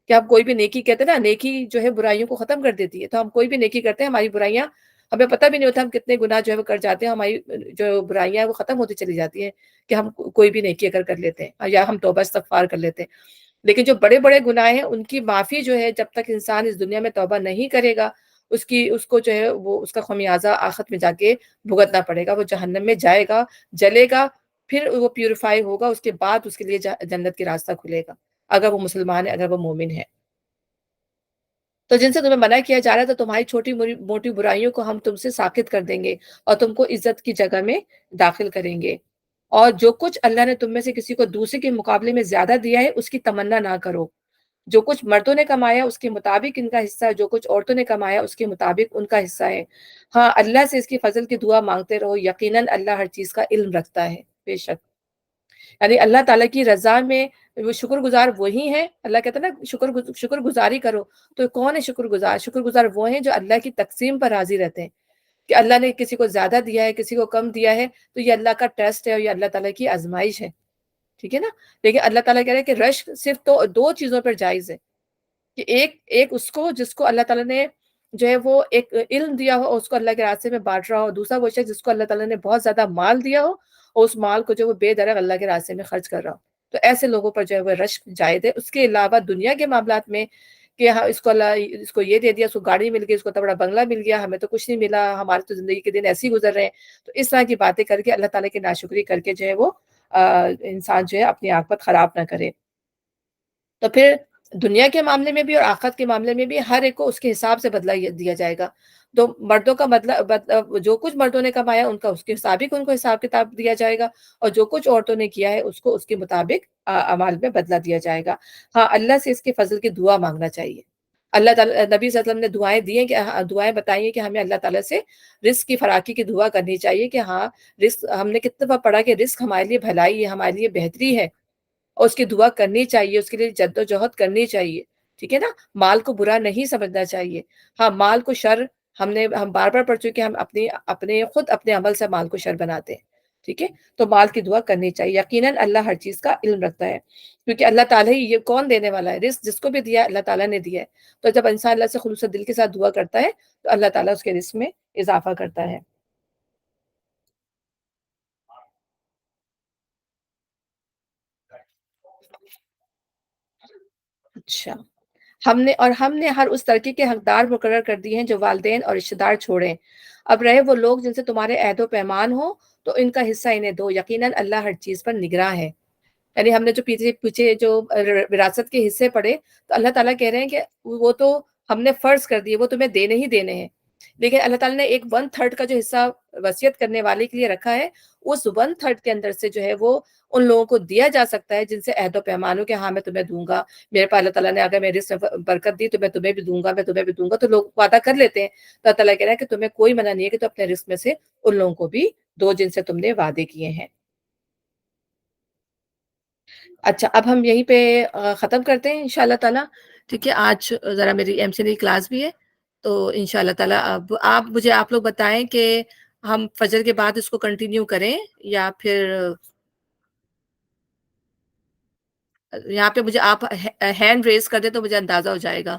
کہ ہم کوئی بھی نیکی کہتے ہیں نا، نیکی جو ہے برائیوں کو ختم کر دیتی ہے. تو ہم کوئی بھی نیکی کرتے ہیں، ہماری برائیاں ہمیں پتہ بھی نہیں ہوتا ہم کتنے گناہ جو ہے وہ کر جاتے ہیں، ہماری جو برائیاں ہیں وہ ختم ہوتی چلی جاتی ہیں کہ ہم کوئی بھی نیکی اگر کر لیتے ہیں یا ہم توبہ استغفار کر لیتے ہیں. لیکن جو بڑے بڑے گناہ ہیں ان کی معافی جو ہے جب تک انسان اس دنیا میں توبہ نہیں کرے گا، اس کو جو ہے وہ اس کا خمیازہ آخرت میں جا کے بھگتنا پڑے گا. وہ جہنم میں جائے گا، جلے گا، پھر وہ پیوریفائی ہوگا، اس کے بعد اس کے لیے جنت کی راستہ کھلے گا، اگر وہ مسلمان ہے، اگر وہ مومن ہے. تو جن سے تمہیں منع کیا جا رہا ہے، تو تمہاری چھوٹی موٹی برائیوں کو ہم تم سے ساقط کر دیں گے اور تم کو عزت کی جگہ میں داخل کریں گے. اور جو کچھ اللہ نے تم میں سے کسی کو دوسرے کے مقابلے میں زیادہ دیا ہے اس کی تمنا نہ کرو. جو کچھ مردوں نے کمایا اس کے مطابق ان کا حصہ ہے، جو کچھ عورتوں نے کمایا اس کے مطابق ان کا حصہ ہے. ہاں، اللہ سے اس کی فضل کی دعا مانگتے رہو، یقیناً اللہ ہر چیز کا علم رکھتا ہے. بے شک یعنی اللہ تعالیٰ کی رضا میں وہ شکر گزار وہی ہیں. اللہ کہتا ہے نا شکر گزاری کرو. تو کون ہے شکر گزار؟ شکر گزار وہ ہیں جو اللہ کی تقسیم پر راضی رہتے ہیں کہ اللہ نے کسی کو زیادہ دیا ہے، کسی کو کم دیا ہے، تو یہ اللہ کا ٹیسٹ ہے اور یہ اللہ تعالیٰ کی آزمائش ہے، ٹھیک ہے نا. لیکن اللہ تعالیٰ کہہ رہے ہیں کہ رشک صرف تو دو چیزوں پر جائز ہے، کہ ایک اس کو جس کو اللہ تعالیٰ نے جو ہے وہ ایک علم دیا ہو اور اس کو اللہ کے راستے میں بانٹ رہا ہو. دوسرا وہ شخص جس کو اللہ تعالیٰ نے بہت زیادہ مال دیا ہو اور اس مال کو جو وہ بے درغ اللہ کے راستے میں خرچ کر رہا ہو. تو ایسے لوگوں پر جو ہے وہ رشک جائز ہے. اس کے علاوہ دنیا کے معاملات میں کہ ہاں اس کو اللہ اس کو یہ دے دیا، اس کو گاڑی مل گئی، اس کو اتنا بڑا بنگلہ مل گیا، ہمیں تو کچھ نہیں ملا، ہمارے تو زندگی کے دن ایسے ہی گزر رہے ہیں. تو اس طرح کی باتیں کر کے اللہ تعالیٰ کی ناشکری کر کے جو ہے وہ انسان جو ہے اپنی عاقبت خراب نہ کرے. تو پھر دنیا کے معاملے میں بھی اور آخرت کے معاملے میں بھی ہر ایک کو اس کے حساب سے بدلہ دیا جائے گا. تو مردوں کا جو کچھ مردوں نے کمایا ان کا اس کے مطابق ان کو حساب کتاب دیا جائے گا، اور جو کچھ عورتوں نے کیا ہے اس کو اس کے مطابق اعمال میں بدلہ دیا جائے گا. ہاں، اللہ سے اس کے فضل کی دعا مانگنا چاہیے. اللہ تعالیٰ نبی صلی اللہ علیہ وسلم نے دعائیں دی ہیں کہ دعائیں بتائی ہیں کہ ہمیں اللہ تعالیٰ سے رزق کی فراخی کی دعا کرنی چاہیے کہ ہاں رزق، ہم نے کتنے دفعہ پڑھا کہ رزق ہمارے لیے بھلائی ہے، ہمارے لیے بہتری ہے، اور اس کی دعا کرنی چاہیے، اس کے لیے جد و جہد کرنی چاہیے، ٹھیک ہے نا. مال کو برا نہیں سمجھنا چاہیے. ہاں، مال کو شر ہم بار بار پڑھ چکے ہیں، ہم اپنے خود اپنے عمل سے مال کو شر بناتے ہیں. ٹھیک ہے؟ تو مال کی دعا کرنی چاہیے، یقیناً اللہ ہر چیز کا علم رکھتا ہے، کیونکہ اللہ تعالیٰ ہی یہ کون دینے والا ہے، رزق جس کو بھی دیا ہے اللہ تعالیٰ نے دیا ہے، تو جب انسان اللہ سے خلوص دل کے ساتھ دعا کرتا ہے تو اللہ تعالیٰ اس کے رزق میں اضافہ کرتا ہے۔ اچھا، ہم نے ہر اس ترقی کے حقدار مقرر کر دیے ہیں جو والدین اور رشتہ دار چھوڑیں، اب رہے وہ لوگ جن سے تمہارے عہد و پیمان ہو تو ان کا حصہ انہیں دو، یقیناً اللہ ہر چیز پر نگراں ہے۔ یعنی ہم نے جو پیچھے پیچھے جو وراثت کے حصے پڑے تو اللہ تعالیٰ کہہ رہے ہیں کہ وہ تو ہم نے فرض کر دیے، وہ تمہیں دینے ہی دینے ہیں، لیکن اللہ تعالیٰ نے ایک ون تھرڈ کا جو حصہ وصیت کرنے والے کے لیے رکھا ہے، اس ون تھرڈ کے اندر سے جو ہے وہ ان لوگوں کو دیا جا سکتا ہے جن سے عہد و پیمان ہو کہ ہاں میں تمہیں دوں گا، میرے پاس اللہ تعالیٰ نے اگر میرے رزق میں برکت دی تو میں تمہیں بھی دوں گا، میں تمہیں بھی دوں گا، تو لوگ وعدہ کر لیتے ہیں، تو اللہ تعالیٰ کہہ رہا ہے کہ تمہیں کوئی منع نہیں ہے کہ تو اپنے رزق میں سے ان لوگوں کو بھی دو جن سے تم نے وعدے کیے ہیں۔ اچھا، اب ہم یہیں پہ ختم کرتے ہیں انشاءاللہ تعالیٰ، ٹھیک ہے؟ آج ذرا میری ایم سی کلاس بھی ہے، تو انشاءاللہ تعالیٰ اب آپ لوگ بتائیں کہ ہم فجر کے بعد اس کو کنٹینیو کریں یا پھر یہاں پہ مجھے آپ ہینڈ ریز کر دیں تو مجھے اندازہ ہو جائے گا۔